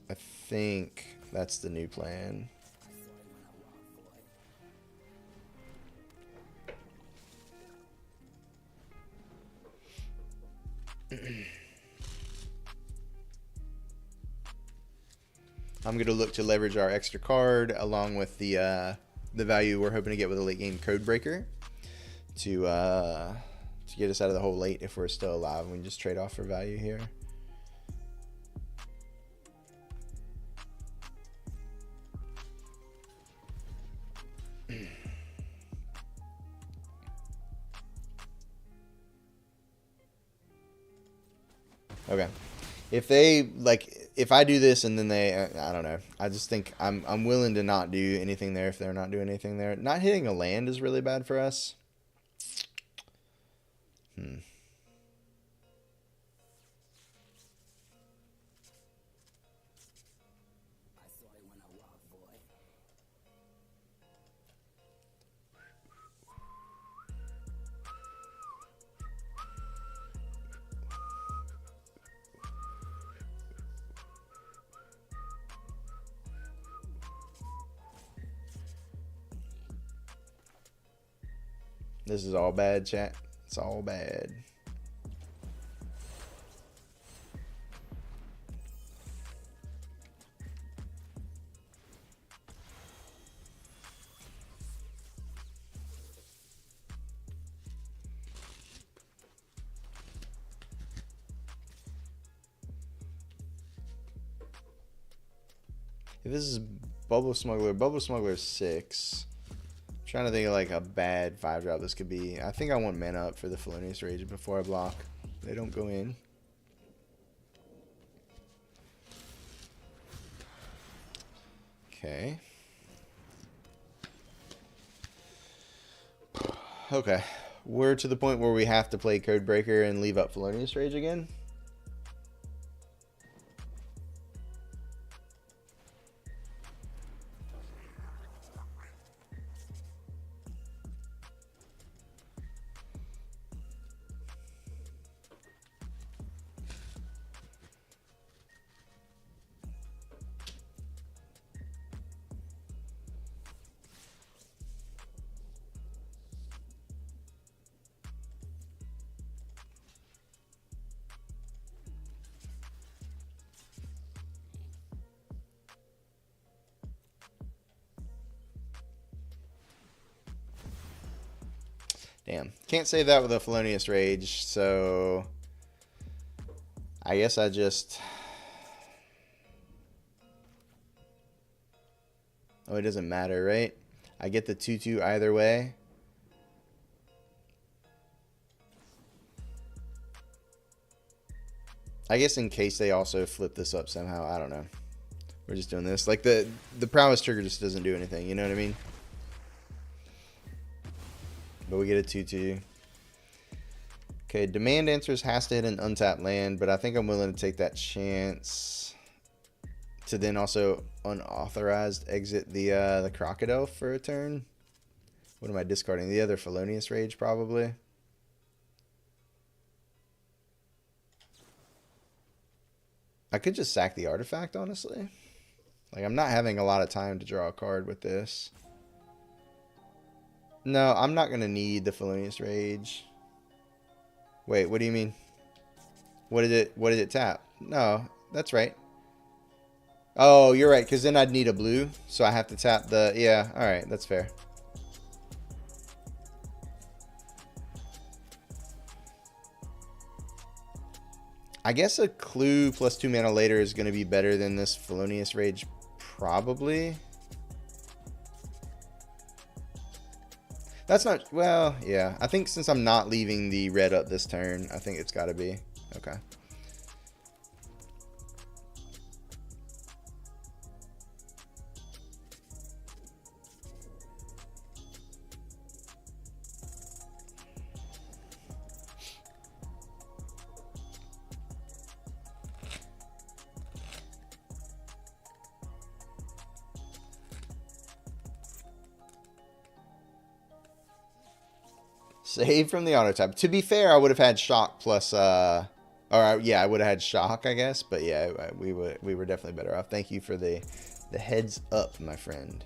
[SPEAKER 1] I think that's the new plan. I'm going to look to leverage our extra card along with the value we're hoping to get with a late game code breaker to get us out of the hole late if we're still alive. We can just trade off for value here. Okay. If I do this and then I don't know. I just think I'm willing to not do anything there if they're not doing anything there. Not hitting a land is really bad for us. This is all bad, chat. It's all bad. If this is Bubble Smuggler 6. I'm trying to think of like a bad 5-drop this could be. I think I want mana up for the Felonious Rage before I block. They don't go in. Okay. Okay. We're to the point where we have to play Codebreaker and leave up Felonious Rage again. Damn. Can't save that with a Felonious Rage, so I guess I just... Oh, it doesn't matter, right? I get the 2/2 either way. I guess in case they also flip this up somehow. I don't know. We're just doing this. Like the prowess trigger just doesn't do anything, you know what I mean? But we get a 2/2. Okay, Demand Answers has to hit an untapped land, but I think I'm willing to take that chance to then also unauthorized exit the Crocodile for a turn. What am I discarding? The other Felonious Rage, probably. I could just sack the artifact, honestly. Like, I'm not having a lot of time to draw a card with this. No, I'm not going to need the Felonious Rage. Wait, what do you mean? What did it tap? No, that's right. Oh, you're right, because then I'd need a blue, so I have to tap the... Yeah, alright, that's fair. I guess a Clue plus 2 mana later is going to be better than this Felonious Rage, probably. That's not... Well, yeah. I think since I'm not leaving the red up this turn, I think it's got to be. Okay. Save from the auto type. To be fair, I would have had shock plus yeah, I would have had shock, I guess, but yeah, we were definitely better off. Thank you for the heads up, my friend.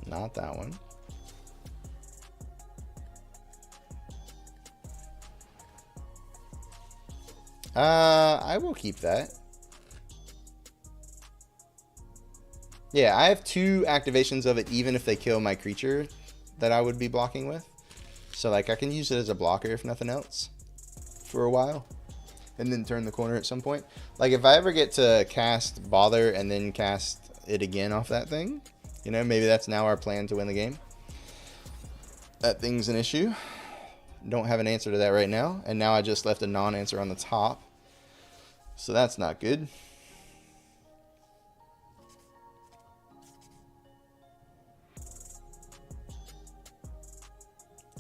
[SPEAKER 1] Not that one. I will keep that. Yeah, I have 2 activations of it even if they kill my creature that I would be blocking with. So, like, I can use it as a blocker if nothing else for a while. And then turn the corner at some point. Like, if I ever get to cast Bother and then cast it again off that thing, you know, maybe that's now our plan to win the game. That thing's an issue. Don't have an answer to that right now. And now I just left a non-answer on the top. So that's not good.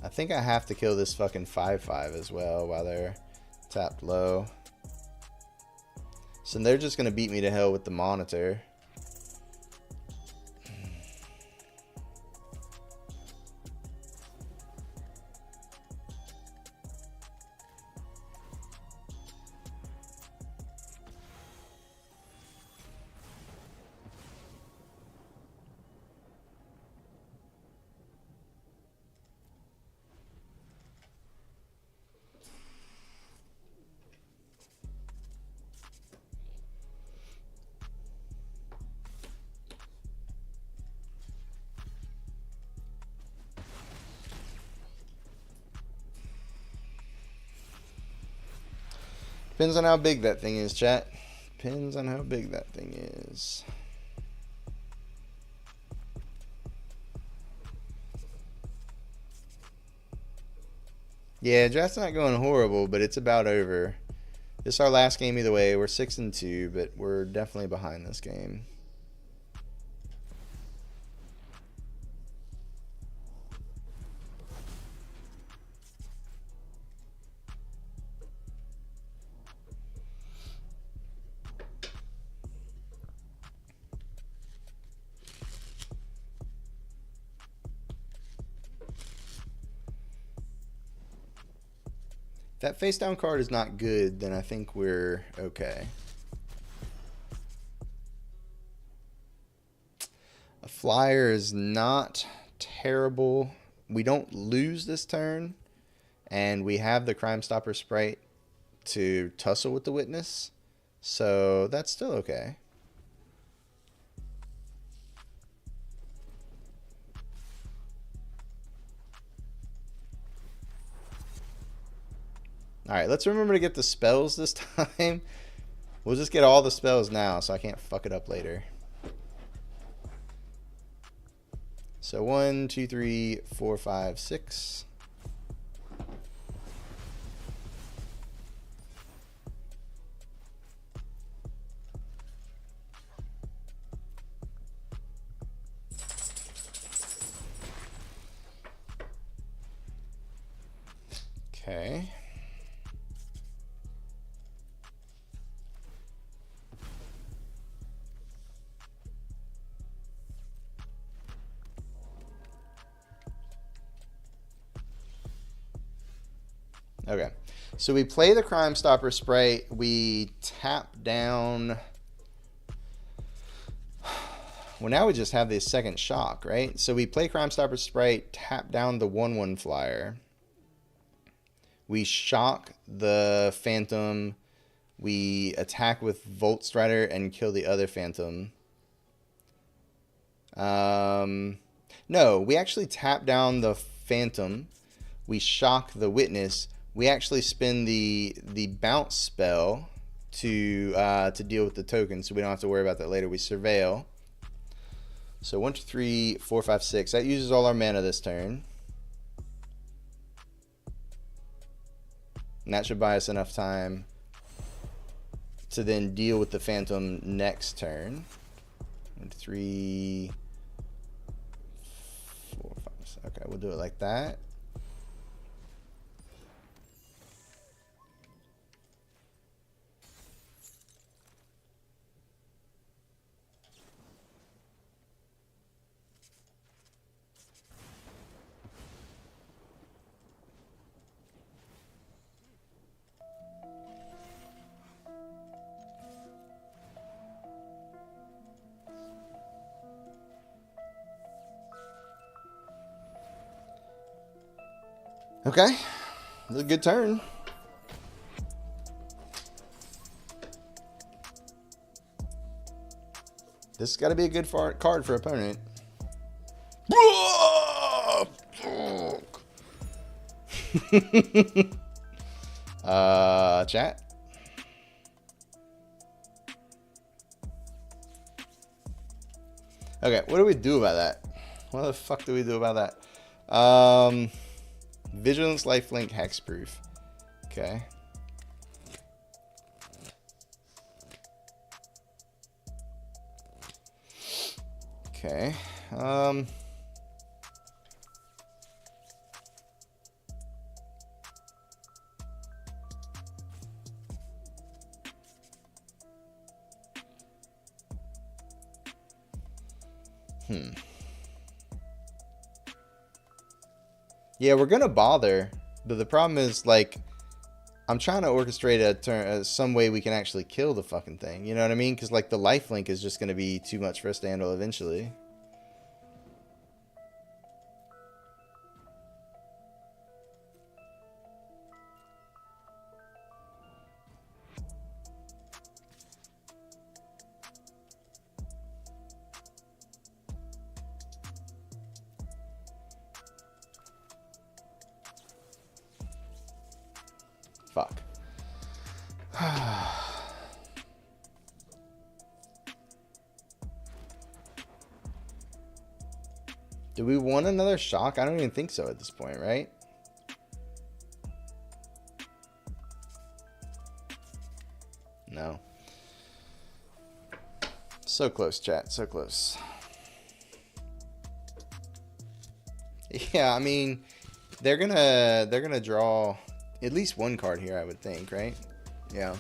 [SPEAKER 1] I think I have to kill this fucking 5/5 as well while they're tapped low. So they're just going to beat me to hell with the Monitor. Depends on how big that thing is, chat. Depends on how big that thing is. Yeah, draft's not going horrible, but it's about over. This is our last game either way. We're 6-2, but we're definitely behind this game. If that face down card is not good, then I think we're okay. A flyer is not terrible. We don't lose this turn, and we have the Crime Stopper Sprite to tussle with the witness, so that's still okay. Alright, let's remember to get the spells this time. We'll just get all the spells now so I can't fuck it up later. So 1, 2, 3, 4, 5, 6. Okay. Okay, so we play the Crime Stopper Sprite. We tap down. Well, now we just have this second shock, right? So we play Crime Stopper Sprite, tap down the 1/1 flyer. We shock the Phantom. We attack with Volt Strider and kill the other Phantom. No, we actually tap down the Phantom. We shock the Witness. We actually spin the bounce spell to deal with the token, so we don't have to worry about that later. We surveil. So 1, 2, 3, 4, 5, 6. That uses all our mana this turn. And that should buy us enough time to then deal with the Phantom next turn. 1, 2, 3, 4, 5, 6. Okay, we'll do it like that. Okay, it was a good turn. This has got to be a good card for opponent. Chat. Okay, what do we do about that? What the fuck do we do about that? Vigilance, lifelink, hexproof. Okay. Okay. Yeah, we're gonna bother, but the problem is, like, I'm trying to orchestrate a turn, some way we can actually kill the fucking thing. You know what I mean? Because, like, the lifelink is just gonna be too much for us to handle eventually. Fuck. Do we want another shock? I don't even think so at this point, right? No. So close, chat. So close. Yeah, I mean, they're gonna draw at least one card here, I would think, right? Yeah.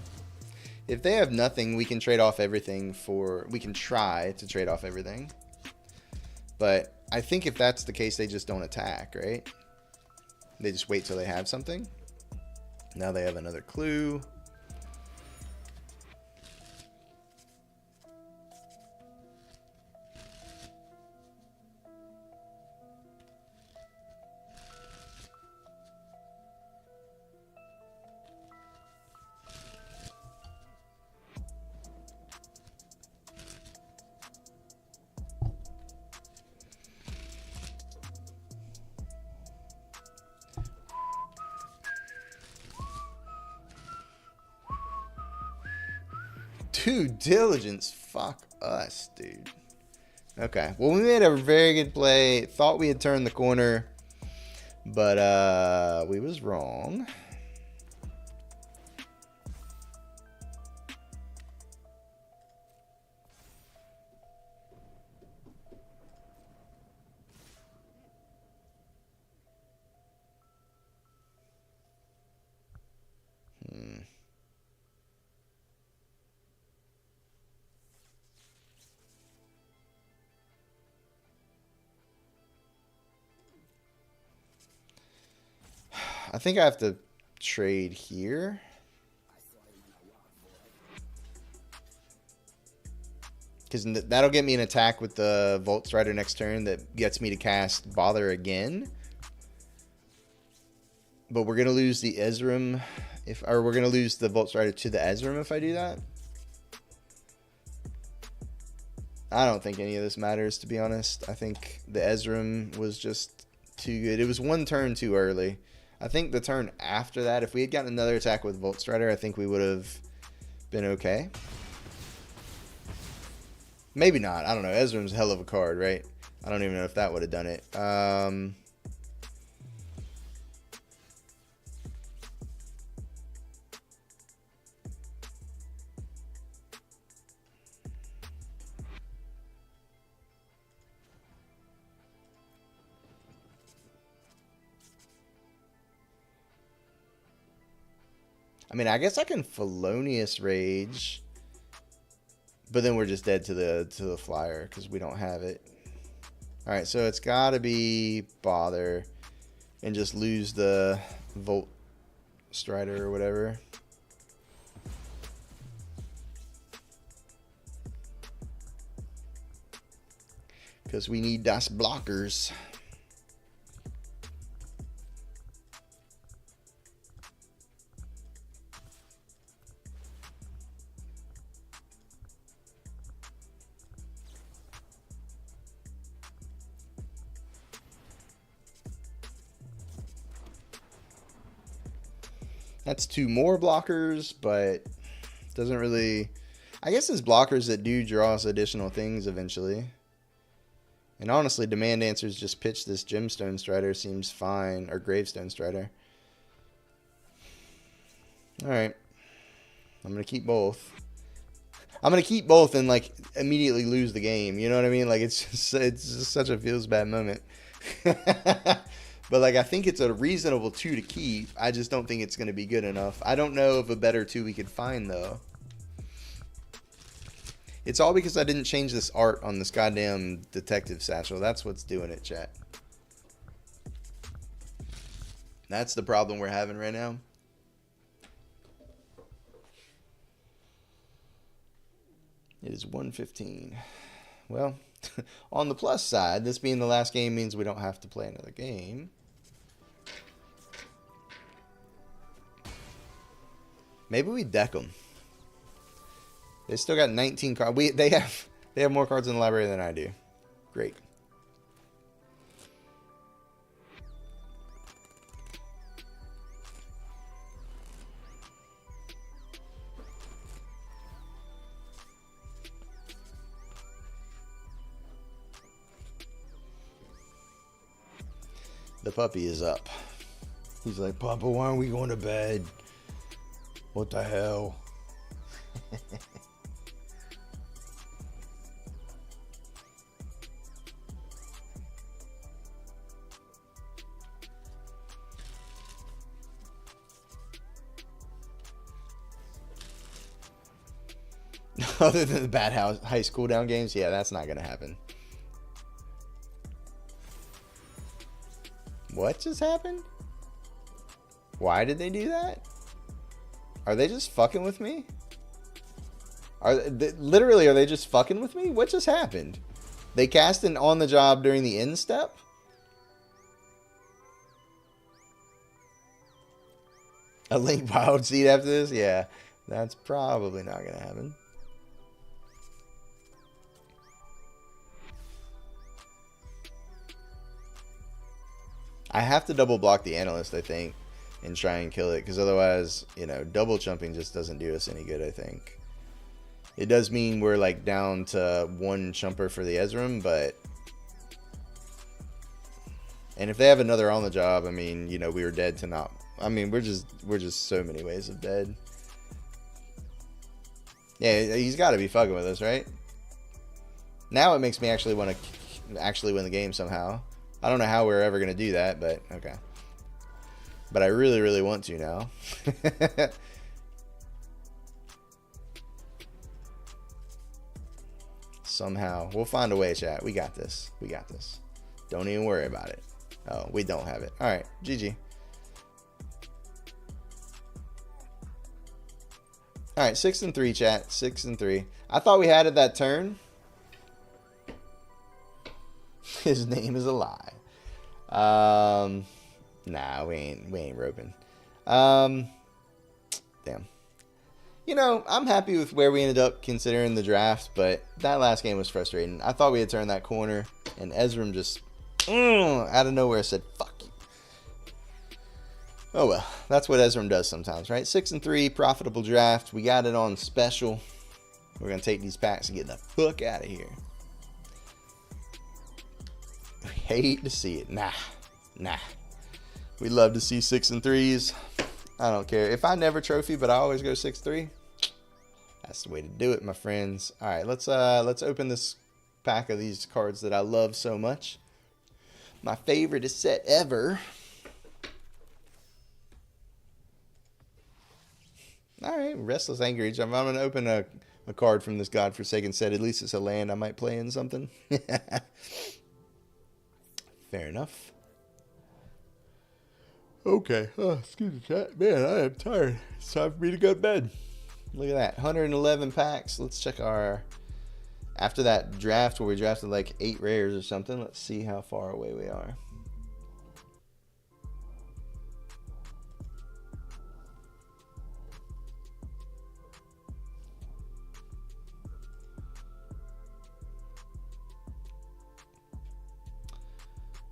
[SPEAKER 1] If they have nothing, we can trade off everything for... We can try to trade off everything. But I think if that's the case, they just don't attack, right? They just wait till they have something. Now they have another clue. Due diligence. Fuck us, dude. Okay. Well, we made a very good play. Thought we had turned the corner, but we was wrong. I think I have to trade here. Because that'll get me an attack with the Volt Strider next turn that gets me to cast Bother again. But we're going to lose the Ezram. Or we're going to lose the Volt Strider to the Ezram if I do that. I don't think any of this matters, to be honest. I think the Ezram was just too good. It was one turn too early. I think the turn after that, if we had gotten another attack with Volt Strider, I think we would have been okay. Maybe not. I don't know. Ezram's a hell of a card, right? I don't even know if that would have done it. I mean, I guess I can Felonious Rage, but then we're just dead to the flyer because we don't have it. All right, so it's got to be Bother and just lose the Volt Strider or whatever. Because we need das blockers. That's two more blockers, but doesn't really... I guess it's blockers that do draw us additional things eventually. And honestly, Demand Answers just pitch this Gemstone Strider seems fine, or Gravestone Strider. Alright. I'm going to keep both. I'm going to keep both and, like, immediately lose the game. You know what I mean? Like, it's just such a feels bad moment. But, like, I think it's a reasonable 2 to keep. I just don't think it's going to be good enough. I don't know of a better 2 we could find, though. It's all because I didn't change this art on this goddamn detective satchel. That's what's doing it, chat. That's the problem we're having right now. It is 1:15. Well, on the plus side, this being the last game means we don't have to play another game. Maybe we deck them. They still got 19 cards. They have more cards in the library than I do. Great. The puppy is up. He's like, Papa, why aren't we going to bed? What the hell? Other than the bad high school down games, yeah, that's not going to happen. What just happened? Why did they do that? Are they just fucking with me? Literally, are they just fucking with me? What just happened? They cast an on the job during the end step? A Link wild seed after this? Yeah, that's probably not going to happen. I have to double block the analyst, I think, and try and kill it, because otherwise, you know, double chumping just doesn't do us any good, I think. It does mean we're like down to one chumper for the Ezram, but... And if they have another on the job, I mean, you know, we were dead to not... I mean, we're just so many ways of dead. Yeah, he's got to be fucking with us, right? Now it makes me actually want to actually win the game somehow. I don't know how we're ever going to do that, but okay. But I really, really want to now. Somehow. We'll find a way, chat. We got this. We got this. Don't even worry about it. Oh, we don't have it. All right. GG. All right. 6-3, chat. 6-3. I thought we had it that turn. His name is a lie. Nah, we ain't roping. Damn. You know, I'm happy with where we ended up considering the draft, but that last game was frustrating. I thought we had turned that corner, and Ezram just out of nowhere said, "Fuck you." Oh well, that's what Ezram does sometimes, right? 6-3, profitable draft. We got it on special. We're gonna take these packs and get the fuck out of here. Hate to see it. Nah. We love to see 6-3s. I don't care. If I never trophy, but I always go 6-3, that's the way to do it, my friends. All right, let's open this pack of these cards that I love so much. My favorite set ever. All right, Restless Anchorage. I'm going to open a card from this godforsaken set. At least it's a land I might play in something. Fair enough. Okay. Oh, excuse me, chat. Man, I am tired. It's time for me to go to bed. Look at that. 111 packs. Let's check our... After that draft where we drafted like 8 rares or something, let's see how far away we are.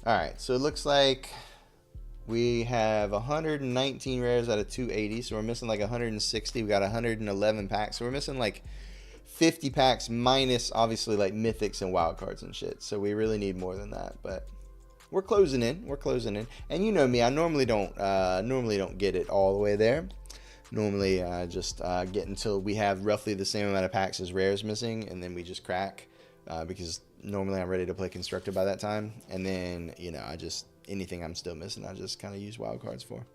[SPEAKER 1] Alright, so it looks like we have 119 rares out of 280, so we're missing like 160. We got 111 packs, so we're missing like 50 packs minus obviously like mythics and wild cards and shit. So we really need more than that, but we're closing in. We're closing in. And you know me, I normally don't get it all the way there. Normally just get until we have roughly the same amount of packs as rares missing, and then we just crack because normally I'm ready to play Constructed by that time. And then, you know, I just, anything I'm still missing, I just kind of use wild cards for.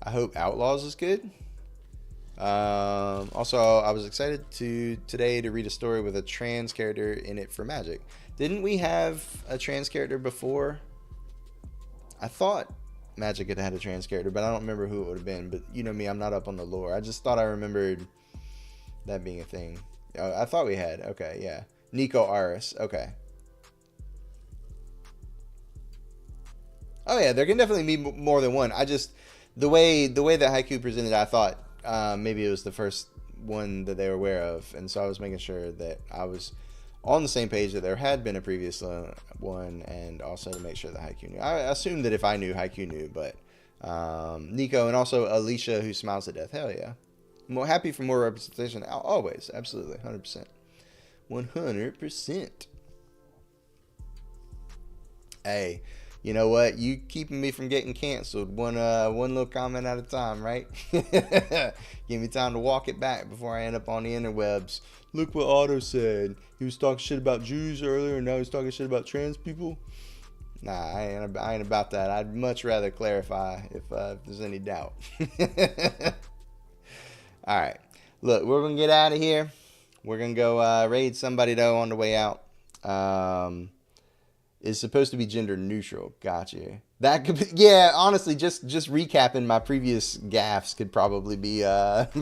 [SPEAKER 1] I hope Outlaws is good. Also, I was excited today to read a story with a trans character in it for Magic. Didn't we have a trans character before? I thought Magic had had a trans character, but I don't remember who it would have been. But you know me, I'm not up on the lore. I just thought I remembered that being a thing. I thought we had. Okay, yeah. Nico Aris. Okay. Oh yeah, there can definitely be more than one. I just the way that Haiku presented, I thought maybe it was the first one that they were aware of, and so I was making sure that I was on the same page that there had been a previous one, and also to make sure that Haiku knew. I assumed that if I knew, Haiku knew, but Nico and also Alicia, who smiles to death. Hell yeah. More happy for more representation. Always. Absolutely. 100%. 100%. Hey, you know what? You keeping me from getting canceled one little comment at a time, right? Give me time to walk it back before I end up on the interwebs. Look what Otto said. He was talking shit about Jews earlier, and now he's talking shit about trans people. Nah, I ain't about that. I'd much rather clarify if there's any doubt. All right. Look, we're going to get out of here. We're going to go raid somebody, though, on the way out. Is supposed to be gender neutral. Gotcha. That could be, yeah, honestly, just recapping my previous gaffes could probably be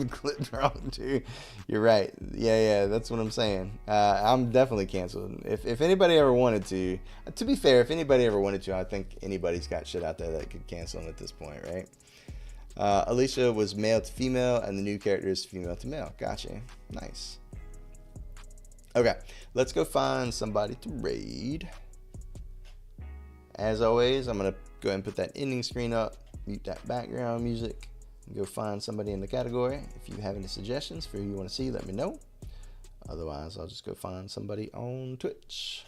[SPEAKER 1] clipped wrong, too. You're right. Yeah, that's what I'm saying. I'm definitely canceled. If anybody ever wanted to be fair, if anybody ever wanted to, I think anybody's got shit out there that could cancel them at this point, right? Alicia was male to female, and the new character is female to male. Gotcha. Nice. Okay, let's go find somebody to raid. As always, I'm going to go ahead and put that ending screen up, mute that background music, and go find somebody in the category. If you have any suggestions for who you want to see, let me know. Otherwise, I'll just go find somebody on Twitch.